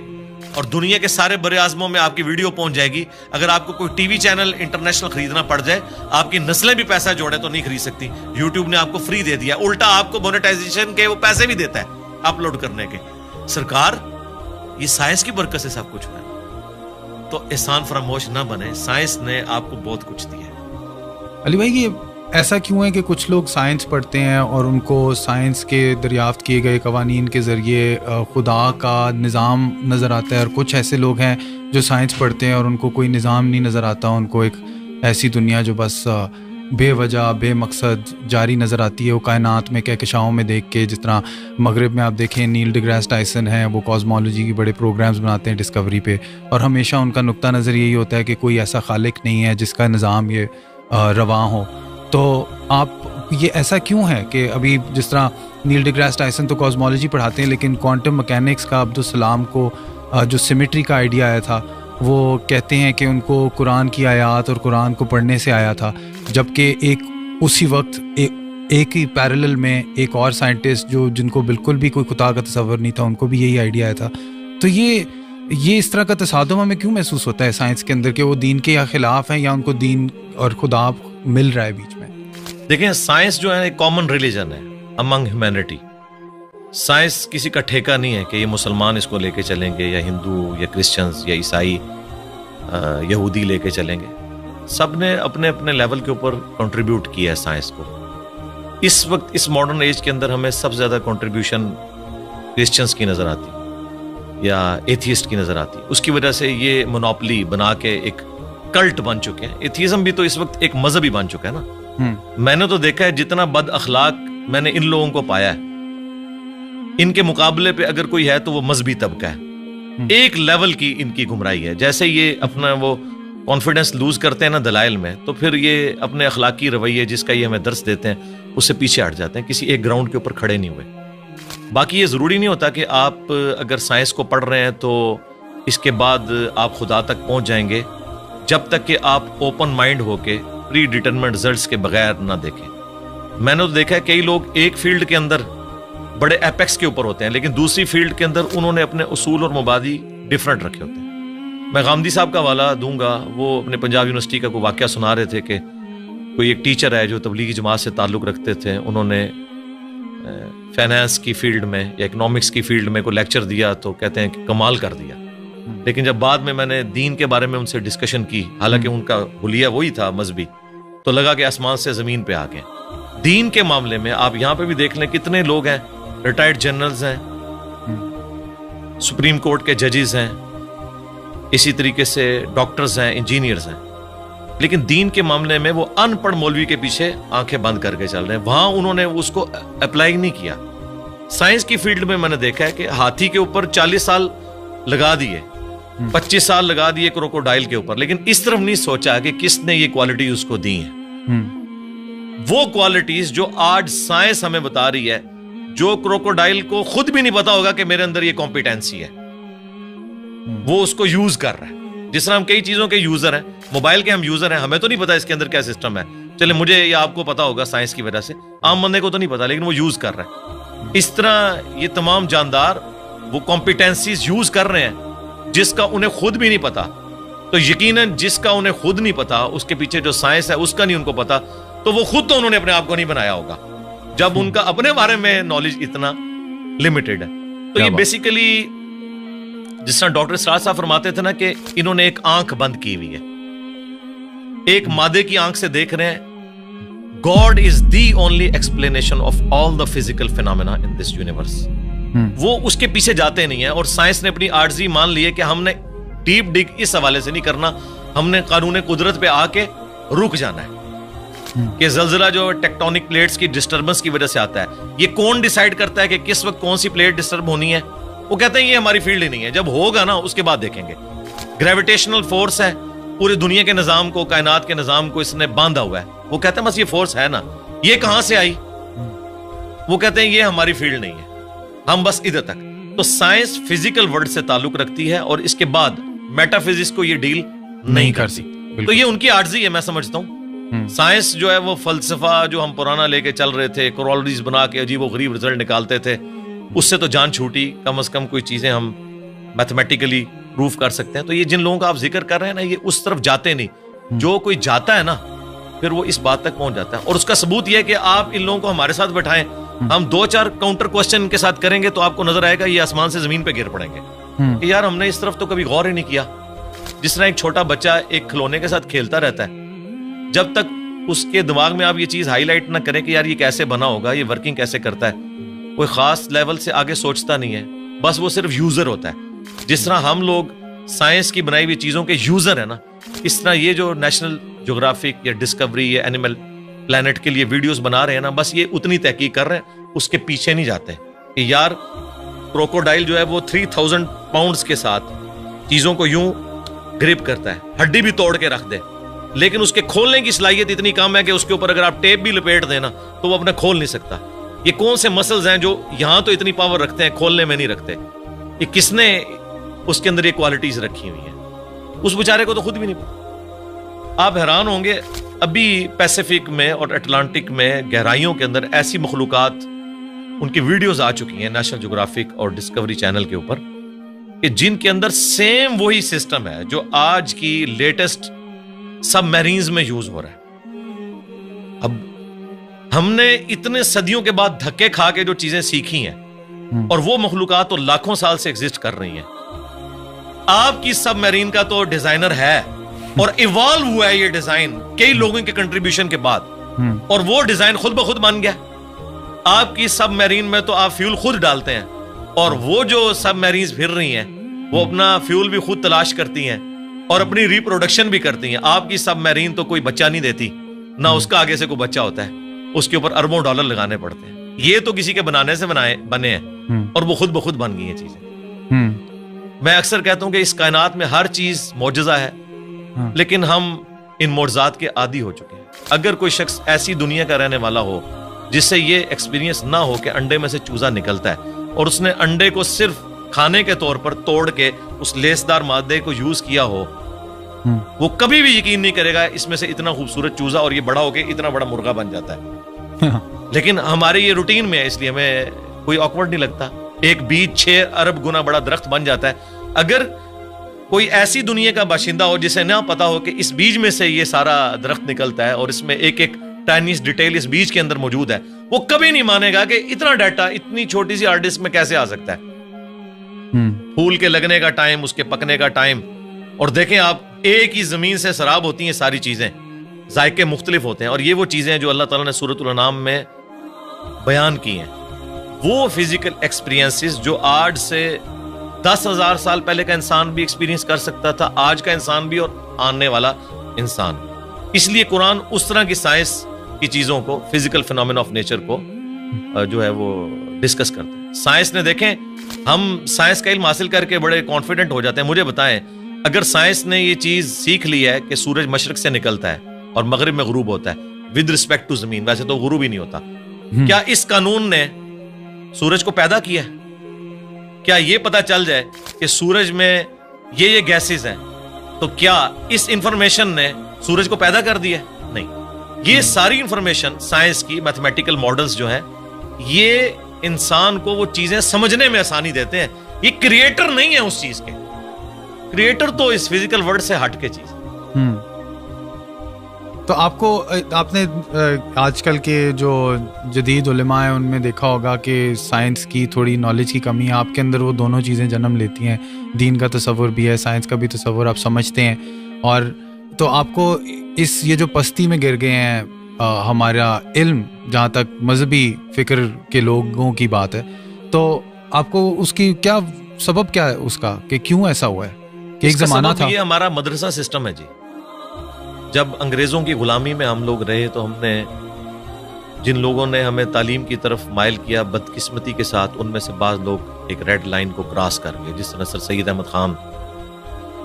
और दुनिया के सारे बड़े आजमों में आपकी वीडियो पहुंच जाएगी। अगर आपको कोई टीवी चैनल इंटरनेशनल खरीदना पड़ जाए, आपकी नस्लें भी पैसा जोड़े तो नहीं खरीद सकती। यूट्यूब ने आपको फ्री दे दिया, उल्टा आपको मोनेटाइजेशन के वो पैसे भी देता है अपलोड करने के। सरकार, ये साइंस की बरकत से सब कुछ हुआ है, तो एहसान फरामोश ना बने। साइंस ने आपको बहुत कुछ दिया है। अली भाई, ये ऐसा क्यों है कि कुछ लोग साइंस पढ़ते हैं और उनको साइंस के दरियाफ्त किए गए कवानीन के ज़रिए खुदा का निज़ाम नज़र आता है, और कुछ ऐसे लोग हैं जो साइंस पढ़ते हैं और उनको कोई निज़ाम नहीं नज़र आता, उनको एक ऐसी दुनिया जो बस बेवजह बेमकसद जारी नज़र आती है। वो कायनात में कहकशाओं में देख के, जिस तरह मगरिब में आप देखें नील डिग्रास टाइसन हैं, वो कॉस्मोलॉजी की बड़े प्रोग्राम्स बनाते हैं डिस्कवरी पे, और हमेशा उनका नुक्ता नज़र यही होता है कि कोई ऐसा खालिक नहीं है जिसका निज़ाम ये रवां हो। तो आप ये ऐसा क्यों है कि अभी जिस तरह नील डिग्रास टायसन तो कॉस्मोलॉजी पढ़ाते हैं, लेकिन क्वांटम मैकेनिक्स का अब्दुल सलाम को जो सिमेट्री का आइडिया आया था वो कहते हैं कि उनको कुरान की आयत और कुरान को पढ़ने से आया था, जबकि एक उसी वक्त एक ही पैरेलल में एक और साइंटिस्ट जिनको बिल्कुल भी कोई खुदा का तस्वर नहीं था, उनको भी यही आइडिया आया था। तो ये इस तरह का तसादुम हमें क्यों महसूस होता है साइंस के अंदर कि वो दीन के या खिलाफ हैं या उनको दीन और खुदा मिल रहा है बीच में? देखिए, साइंस जो है एक कॉमन रिलीजन है अमंग ह्यूमैनिटी। साइंस किसी का ठेका नहीं है कि ये मुसलमान इसको लेके चलेंगे या हिंदू या क्रिश्चियंस या ईसाई यहूदी लेके चलेंगे। सब ने अपने अपने लेवल के ऊपर कंट्रीब्यूट किया है साइंस को। इस वक्त इस मॉडर्न एज के अंदर हमें सबसे ज़्यादा कंट्रीब्यूशन क्रिश्चियंस की नज़र आती या एथियस्ट की नज़र आती। उसकी वजह से ये मोनोपली बना के एक कल्ट बन चुके हैं। एथियज्म भी तो इस वक्त एक मजहब ही बन चुका है ना। मैंने तो देखा है जितना बद अखलाक मैंने इन लोगों को पाया है, इनके मुकाबले पे अगर कोई है तो वो मजहबी तबका है। एक लेवल की इनकी गुमराही है। जैसे ये अपना वो कॉन्फिडेंस लूज करते हैं ना दलाइल में, तो फिर ये अपने अखलाकी रवैये जिसका ये हमें दर्स देते हैं उससे पीछे हट जाते हैं, किसी एक ग्राउंड के ऊपर खड़े नहीं हुए। बाकी ये ज़रूरी नहीं होता कि आप अगर साइंस को पढ़ रहे हैं तो इसके बाद आप खुदा तक पहुंच जाएंगे, जब तक कि आप ओपन माइंड होके प्री डिटरमिन्ड रिजल्ट्स के बगैर ना देखें। मैंने तो देखा है कई लोग एक फील्ड के अंदर बड़े एपेक्स के ऊपर होते हैं, लेकिन दूसरी फील्ड के अंदर उन्होंने अपने उसूल और मुबादी डिफरेंट रखे होते हैं। मैं गांधी साहब का हवाला दूंगा। वो अपने पंजाब यूनिवर्सिटी का कोई वाकया सुना रहे थे कि कोई एक टीचर है जो तबलीगी जमात से ताल्लुक़ रखते थे, उन्होंने फाइनेंस की फील्ड में या इकोनॉमिक्स की फील्ड में कोई लेक्चर दिया तो कहते हैं कि कमाल कर दिया। लेकिन जब बाद में मैंने दीन के बारे में उनसे डिस्कशन की, हालांकि उनका हुलिया वही था मजहबी, तो लगा कि आसमान से ज़मीन पे आ गए। दीन के मामले में आप यहाँ पे भी देख लें कितने लोग हैं, रिटायर्ड जनरल्स हैं, सुप्रीम कोर्ट के जजेस हैं, इसी तरीके से डॉक्टर्स हैं, इंजीनियर्स हैं, लेकिन दीन के मामले में वो अनपढ़ मौलवी के पीछे आंखें बंद करके चल रहे हैं। वहां उन्होंने उसको अप्लाई नहीं किया। साइंस की फील्ड में मैंने देखा है कि हाथी के ऊपर 40 साल लगा दिए, 25 साल लगा दिए क्रोकोडाइल के ऊपर, लेकिन इस तरफ नहीं सोचा कि किसने ये क्वालिटी उसको दी है। वो क्वालिटीज जो आज साइंस हमें बता रही है, जो क्रोकोडाइल को खुद भी नहीं पता होगा कि मेरे अंदर ये कॉम्पिटेंसी है, वो उसको यूज कर रहा है। जिस तरह हम कई चीजों के यूजर हैं, मोबाइल के हम यूजर हैं, हमें तो नहीं पता इसके अंदर क्या सिस्टम है, चले मुझे या आपको पता होगा साइंस की वजह से, आम बंदे को तो नहीं पता, लेकिन वो यूज कर रहा है। इस तरह ये तमाम जानदार वो कॉम्पिटेंसीज यूज कर रहे हैं जिसका उन्हें खुद भी नहीं पता। तो यकीनन जिसका उन्हें खुद नहीं पता, उसके पीछे जो साइंस है उसका नहीं उनको पता, तो वो खुद तो उन्होंने अपने आप को नहीं बनाया होगा जब उनका अपने बारे में नॉलेज इतना लिमिटेड है। तो ये बेसिकली जिस तरह डॉक्टर इसरार साहब फरमाते थे ना कि इन्होंने एक आंख बंद की हुई है, एक मादे की आंख से देख रहे हैं। God is the only explanation of all the physical phenomena in this universe. वो उसके पीछे जाते नहीं है। और साइंस ने अपनी आर्जी मान ली है कि हमने डीप डिग इस हवाले से नहीं करना, हमने कानून कुदरत पे आके रुक जाना है कि जलजला जो टेक्टोनिक प्लेट्स की डिस्टर्बेंस की वजह से आता है, ये कौन डिसाइड करता है कि किस वक्त कौन सी प्लेट डिस्टर्ब होनी है? वो कहते हैं ये हमारी फील्ड ही नहीं है, जब होगा ना उसके बाद देखेंगे। ग्रेविटेशनल फोर्स है, पूरे दुनिया के निजाम को, कायनात के निजाम को इसने बांधा हुआ है। वो कहते हैं बस ये फोर्स है ना, ये कहां से आई? वो कहते हैं ये हमारी फील्ड नहीं है, हम बस इधर तक। तो साइंस फिजिकल वर्ल्ड से ताल्लुक रखती है और इसके बाद मेटाफिजिक्स को ये डील नहीं करती। तो ये उनकी आर्जी है, मैं समझता हूं। साइंस जो है वो फलसफा जो हम पुराना लेके चल रहे थे, कोरोलरीज बना के अजीब व गरीब रिजल्ट निकालते थे, उससे तो जान छूटी। कम से कम कोई चीजें हम मैथमेटिकली प्रूफ कर सकते हैं। तो ये जिन लोगों का आप जिक्र कर रहे हैं ना, ये उस तरफ जाते नहीं। जो कोई जाता है ना, फिर वो इस बात तक पहुंच जाता है। और उसका सबूत यह है कि आप इन लोगों को हमारे साथ बैठाएं, हम 2-4 काउंटर क्वेश्चन इनके साथ करेंगे तो आपको नजर आएगा ये आसमान से जमीन पे गिर पड़ेंगे कि यार हमने इस तरफ तो कभी गौर ही नहीं किया। जिस तरह एक छोटा बच्चा एक खिलौने के साथ खेलता रहता है, जब तक उसके दिमाग में आप ये चीज हाईलाइट ना करें कि यार ये कैसे बना होगा, ये वर्किंग कैसे करता है, कोई खास लेवल से आगे सोचता नहीं है, बस वो सिर्फ यूजर होता है। जिस तरह हम लोग साइंस की बनाई हुई चीजों के यूजर है ना, इस तरह ये जो नेशनल ज्योग्राफिक या डिस्कवरी या एनिमल प्लैनेट के लिए वीडियोस बना रहे हैं ना, बस ये उतनी तहकीक कर रहे हैं, उसके पीछे नहीं जाते कि यार क्रोकोडाइल जो है वो 3000 पाउंड्स के साथ चीजों को यूं ग्रिप करता है, हड्डी भी तोड़ के रख दे, लेकिन उसके खोलने की सलाहियत इतनी कम है कि उसके ऊपर अगर आप टेप भी लपेट देना तो वो अपना खोल नहीं सकता। ये कौन से मसल्स हैं जो यहां तो इतनी पावर रखते हैं, खोलने में नहीं रखते? ये किसने उसके अंदर ये क्वालिटीज रखी हुई हैं? उस बेचारे को तो खुद भी नहीं पता। आप हैरान होंगे, अभी पैसिफिक में और अटलांटिक में गहराइयों के अंदर ऐसी मखलूकात, उनकी वीडियोस आ चुकी हैं नेशनल ज्योग्राफिक और डिस्कवरी चैनल के ऊपर, कि जिनके अंदर सेम वही सिस्टम है जो आज की लेटेस्ट सबमरीन्स में यूज हो रहा है। अब हमने इतने सदियों के बाद धक्के खा के जो चीजें सीखी हैं, और वो मखलूकात तो लाखों साल से एग्जिस्ट कर रही हैं। आपकी सबमरीन का तो डिजाइनर है और इवॉल्व हुआ है ये डिजाइन कई लोगों के कंट्रीब्यूशन के बाद, और वो डिजाइन खुद ब खुद बन गया। आपकी सबमरीन में तो आप फ्यूल खुद डालते हैं, और वो जो सबमरीन्स फिर रही हैं वो अपना फ्यूल भी खुद तलाश करती हैं और अपनी रिप्रोडक्शन भी करती हैं। आपकी सबमरीन तो कोई बच्चा नहीं देती, ना उसका आगे से कोई बच्चा होता है, उसके ऊपर अरबों डॉलर लगाने पड़ते हैं। ये तो किसी के बनाने से बने हैं, और वो खुद ब खुद बन गई हैं चीजें। मैं अक्सर कहता हूं कि इस कायनात में हर चीज मौजज़ा है, लेकिन हम इन मौजज़ात के आदी हो चुके हैं। अगर कोई शख्स ऐसी दुनिया का रहने वाला हो जिससे ये एक्सपीरियंस ना हो कि अंडे में से चूजा निकलता है, और उसने अंडे को सिर्फ खाने के तौर पर तोड़ के उस लेसदार मादे को यूज किया हो, वो कभी भी यकीन नहीं करेगा इसमें से इतना खूबसूरत चूजा और ये बड़ा होके इतना बड़ा मुर्गा बन जाता है। लेकिन हमारे ये रूटीन में है, इसलिए हमें कोई ऑकवर्ड नहीं लगता। एक बीज 6 अरब गुना बड़ा दरख्त बन जाता है। अगर कोई ऐसी दुनिया का बाशिंदा हो जिसे ना पता हो कि इस बीज में से ये सारा दरख्त निकलता है और इसमें एक एक टाइनीस डिटेल इस बीज के अंदर मौजूद है, वो कभी नहीं मानेगा कि इतना डाटा इतनी छोटी सी हार्ड डिस्क में कैसे आ सकता है। फूल के लगने का टाइम, उसके पकने का टाइम, और देखें आप, एक ही जमीन से सराब होती हैं सारी चीजें, जायके मुख्तलिफ होते हैं, और ये वो चीजें हैं जो अल्लाह ताला ने सूरतुल अनाम में बयान की हैं। वो फिजिकल एक्सपीरियंसेस जो आज से 10,000 साल पहले का इंसान भी एक्सपीरियंस कर सकता था, आज का इंसान भी और आने वाला इंसान। इसलिए कुरान उस तरह की साइंस की चीजों को, फिजिकल फिनोमेना ऑफ नेचर को जो है वो डिस्कस करता है। साइंस ने, देखें, हम साइंस का इल्म हासिल करके बड़े कॉन्फिडेंट हो जाते हैं। मुझे बताएं, अगर साइंस ने ये चीज सीख ली है कि सूरज मशरक से निकलता है और मगरिब में गुरूब होता है विद रिस्पेक्ट टू जमीन, वैसे तो गुरूब ही नहीं होता, क्या इस कानून ने सूरज को पैदा किया है? क्या ये पता चल जाए कि सूरज में ये गैसेस हैं, तो क्या इस इंफॉर्मेशन ने सूरज को पैदा कर दिया? नहीं। ये सारी इंफॉर्मेशन साइंस की, मैथमेटिकल मॉडल्स जो हैं, ये इंसान को वो चीजें समझने में आसानी देते हैं। ये क्रिएटर नहीं है उस चीज के, क्रिएटर तो इस फिजिकल वर्ल्ड से हट के चीज। तो आपने आजकल के जो जदीद उलेमा हैं उनमें देखा होगा कि साइंस की थोड़ी नॉलेज की कमी है। आपके अंदर वो दोनों चीज़ें जन्म लेती हैं, दीन का तसव्वुर भी है, साइंस का भी तसव्वुर आप समझते हैं। और तो आपको ये जो पस्ती में गिर गए हैं हमारा इल्म, जहाँ तक मजहबी फिक्र के लोगों की बात है, तो आपको उसकी क्या सबब क्या है उसका, कि क्यों ऐसा हुआ है? कि एक ज़माना था, ये हमारा मदरसा सिस्टम है जी। जब अंग्रेजों की गुलामी में हम लोग रहे तो हमने, जिन लोगों ने हमें तालीम की तरफ माइल किया, बदकिस्मती के साथ उनमें से बाज लोग एक रेड लाइन को क्रॉस कर गए, जिस तरह सर सैयद अहमद खान।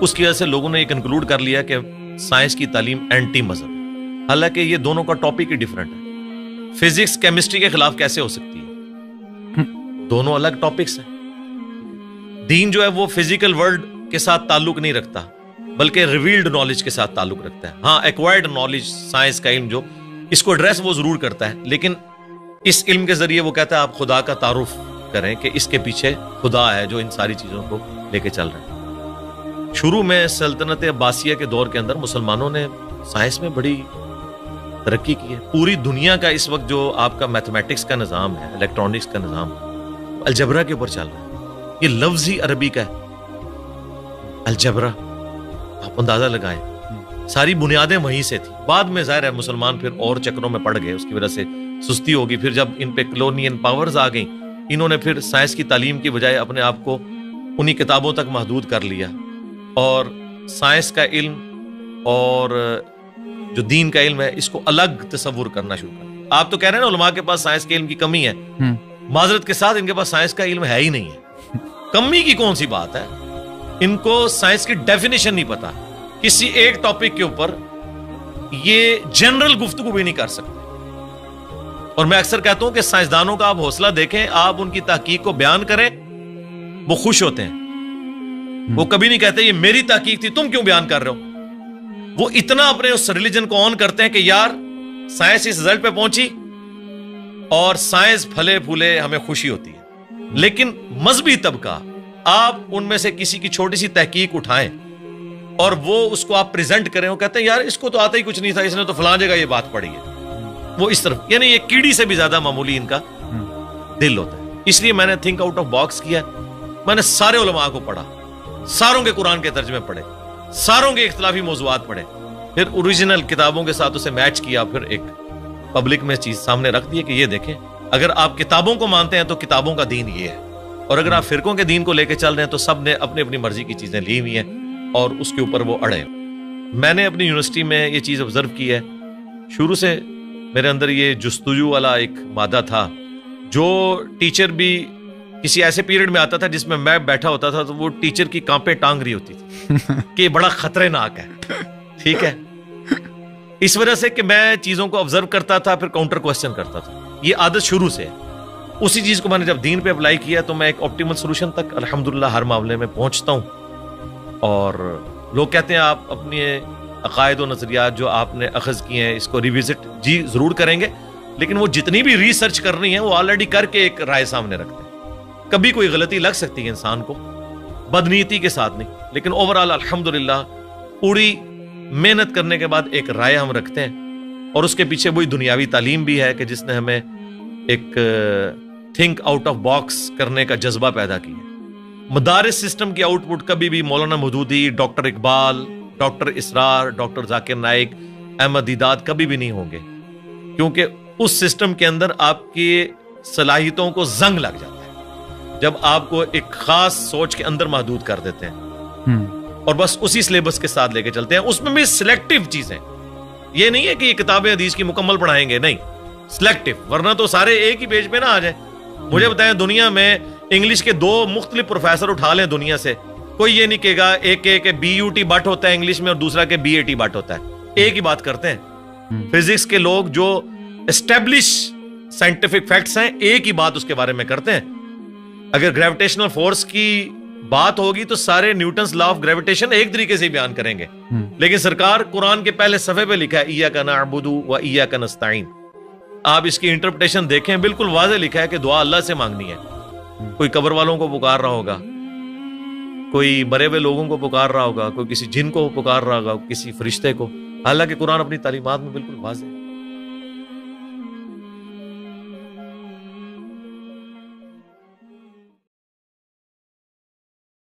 उसकी वजह से लोगों ने ये कंक्लूड कर लिया कि साइंस की तालीम एंटी मजहब, हालांकि ये दोनों का टॉपिक ही डिफरेंट है। फिजिक्स केमिस्ट्री के खिलाफ कैसे हो सकती है? दोनों अलग टॉपिक्स हैं। दीन जो है वो फिजिकल वर्ल्ड के साथ ताल्लुक नहीं रखता, बल्कि रिवील्ड नॉलेज के साथ ताल्लुक रखता है। हाँ, एक्वायर्ड नॉलेज, साइंस का इल्म जो इसको एड्रेस वो जरूर करता है, लेकिन इस इल्म के जरिए वो कहता है आप खुदा का तारुफ करें कि इसके पीछे खुदा है जो इन सारी चीजों को लेके चल रहा है। शुरू में सल्तनत अब्बासिया के दौर के अंदर मुसलमानों ने साइंस में बड़ी तरक्की की है। पूरी दुनिया का इस वक्त जो आपका मैथमेटिक्स का निज़ाम है, इलेक्ट्रॉनिक्स का निज़ाम है, अलजबरा के ऊपर चल रहा है। ये लफ्ज ही अरबी का है, अलजबरा। आप अंदाजा लगाएं, सारी बुनियादें वहीं से थी। बाद में जाहिर है मुसलमान फिर और चक्रों में पड़ गए, उसकी वजह से सुस्ती होगी। फिर जब इन पे कॉलोनियल पावर्स आ गई, इन्होंने फिर साइंस की तालीम की बजाय अपने आप को उन्हीं किताबों तक महदूद कर लिया, और साइंस का इल्म और जो दीन का इल्म है इसको अलग तस्वुर करना शुरू कर दिया। आप तो कह रहे हैं ना उलमा के पास साइंस के इल्म की कमी है, माजरत के साथ इनके पास साइंस का इल्म है ही नहीं है। कमी की कौन सी बात है? इनको साइंस की डेफिनेशन नहीं पता। किसी एक टॉपिक के ऊपर ये जनरल गुफ्तगू भी नहीं कर सकते। और मैं अक्सर कहता हूं कि साइंसदानों का आप हौसला देखें, आप उनकी तहकीक को बयान करें, वो खुश होते हैं। वो कभी नहीं कहते ये मेरी तहकीक थी, तुम क्यों बयान कर रहे हो। वो इतना अपने उस रिलीजन को ऑन करते हैं कि यार साइंस इस रिजल्ट पे पहुंची और साइंस फले फूले, हमें खुशी होती है। लेकिन मजहबी तबका, आप उनमें से किसी की छोटी सी तहकीक उठाएं और वो उसको आप प्रेजेंट करें, वो कहते हैं यार इसको तो आता ही कुछ नहीं था, इसने तो फलां जगह ये बात पढ़ी है। वो इस तरफ, यानी ये कीड़ी से भी ज्यादा मामूली इनका दिल होता है। इसलिए मैंने थिंक आउट ऑफ बॉक्स किया। मैंने सारे उलमा को पढ़ा, सारों के कुरान के तर्जमे पढ़े, सारों के इख्तिलाफी मौज़ूआत पढ़े, फिर ओरिजिनल किताबों के साथ उसे मैच किया, फिर एक पब्लिक में चीज सामने रख दी कि ये देखें, अगर आप किताबों को मानते हैं तो किताबों का दीन ये है, और अगर आप फिरकों के दीन को लेकर चल रहे हैं तो सब ने अपनी अपनी मर्जी की चीजें ली हुई हैं और उसके ऊपर वो अड़े। मैंने अपनी यूनिवर्सिटी में ये चीज ऑब्जर्व की है। शुरू से मेरे अंदर ये जुस्तजू वाला एक मादा था। जो टीचर भी किसी ऐसे पीरियड में आता था जिसमें मैं बैठा होता था, तो वो टीचर की कांपे टांग रही होती थी कि ये बड़ा खतरनाक है। ठीक है, इस वजह से कि मैं चीजों को ऑब्जर्व करता था, फिर काउंटर क्वेश्चन करता था। ये आदत शुरू से है। उसी चीज को मैंने जब दीन पे अप्लाई किया तो मैं एक ऑप्टिमल सोल्यूशन तक अल्हम्दुलिल्लाह हर मामले में पहुंचता हूं। और लोग कहते हैं आप अपने अकायद और नजरियात जो आपने अखज किए हैं इसको रिविजिट जी जरूर करेंगे, लेकिन वो जितनी भी रिसर्च करनी है वो ऑलरेडी करके एक राय सामने रखते हैं। कभी कोई गलती लग सकती है इंसान को, बदनीयती के साथ नहीं, लेकिन ओवरऑल अल्हम्दुलिल्लाह पूरी मेहनत करने के बाद एक राय हम रखते हैं। और उसके पीछे वही दुनियावी तालीम भी है कि जिसने हमें एक थिंक आउट ऑफ बॉक्स करने का जज्बा पैदा किया। मदारिस सिस्टम की आउटपुट कभी भी मौलाना मौदूदी, डॉक्टर इकबाल, डॉक्टर इसरार, डॉक्टर जाकिर नाइक, अहमद दीदात कभी भी नहीं होंगे, क्योंकि उस सिस्टम के अंदर आपकी सलाहियतों को जंग लग जाता है जब आपको एक खास सोच के अंदर महदूद कर देते हैं और बस उसी सिलेबस के साथ लेके चलते हैं। उसमें भी सिलेक्टिव चीजें, ये नहीं है कि ये किताबें हदीस की मुकम्मल पढ़ाएंगे, नहीं, सिलेक्टिव, वरना तो सारे एक ही पेज पे ना आ जाए। मुझे बताएं, दुनिया में इंग्लिश के 2 मुख्तलिफ प्रोफेसर उठा लें दुनिया से, कोई ये नहीं कहेगा एक के BUT बट होता है इंग्लिश में और दूसरा के BAT बट होता है। एक ही बात करते हैं। फिजिक्स के लोग जो एस्टेब्लिश साइंटिफिक फैक्ट्स हैं, एक ही बात उसके बारे में करते हैं। अगर ग्रेविटेशनल फोर्स की बात होगी तो सारे न्यूटन्स लॉ ऑफ ग्रेविटेशन एक तरीके से बयान करेंगे, लेकिन सरकार कुरान के पहले सफे पे लिखा है इय्याका नअबुदु व इय्याका नस्तईन। आप इसकी इंटरप्रिटेशन देखें, बिल्कुल वाज़ेह लिखा है कि दुआ अल्लाह से मांगनी है। कोई कब्र वालों को पुकार रहा होगा, कोई मरे हुए लोगों को पुकार रहा होगा, कोई किसी जिन को पुकार रहा होगा, किसी फरिश्ते को। हालांकि कुरान अपनी तालीमात में बिल्कुल वाज़ेह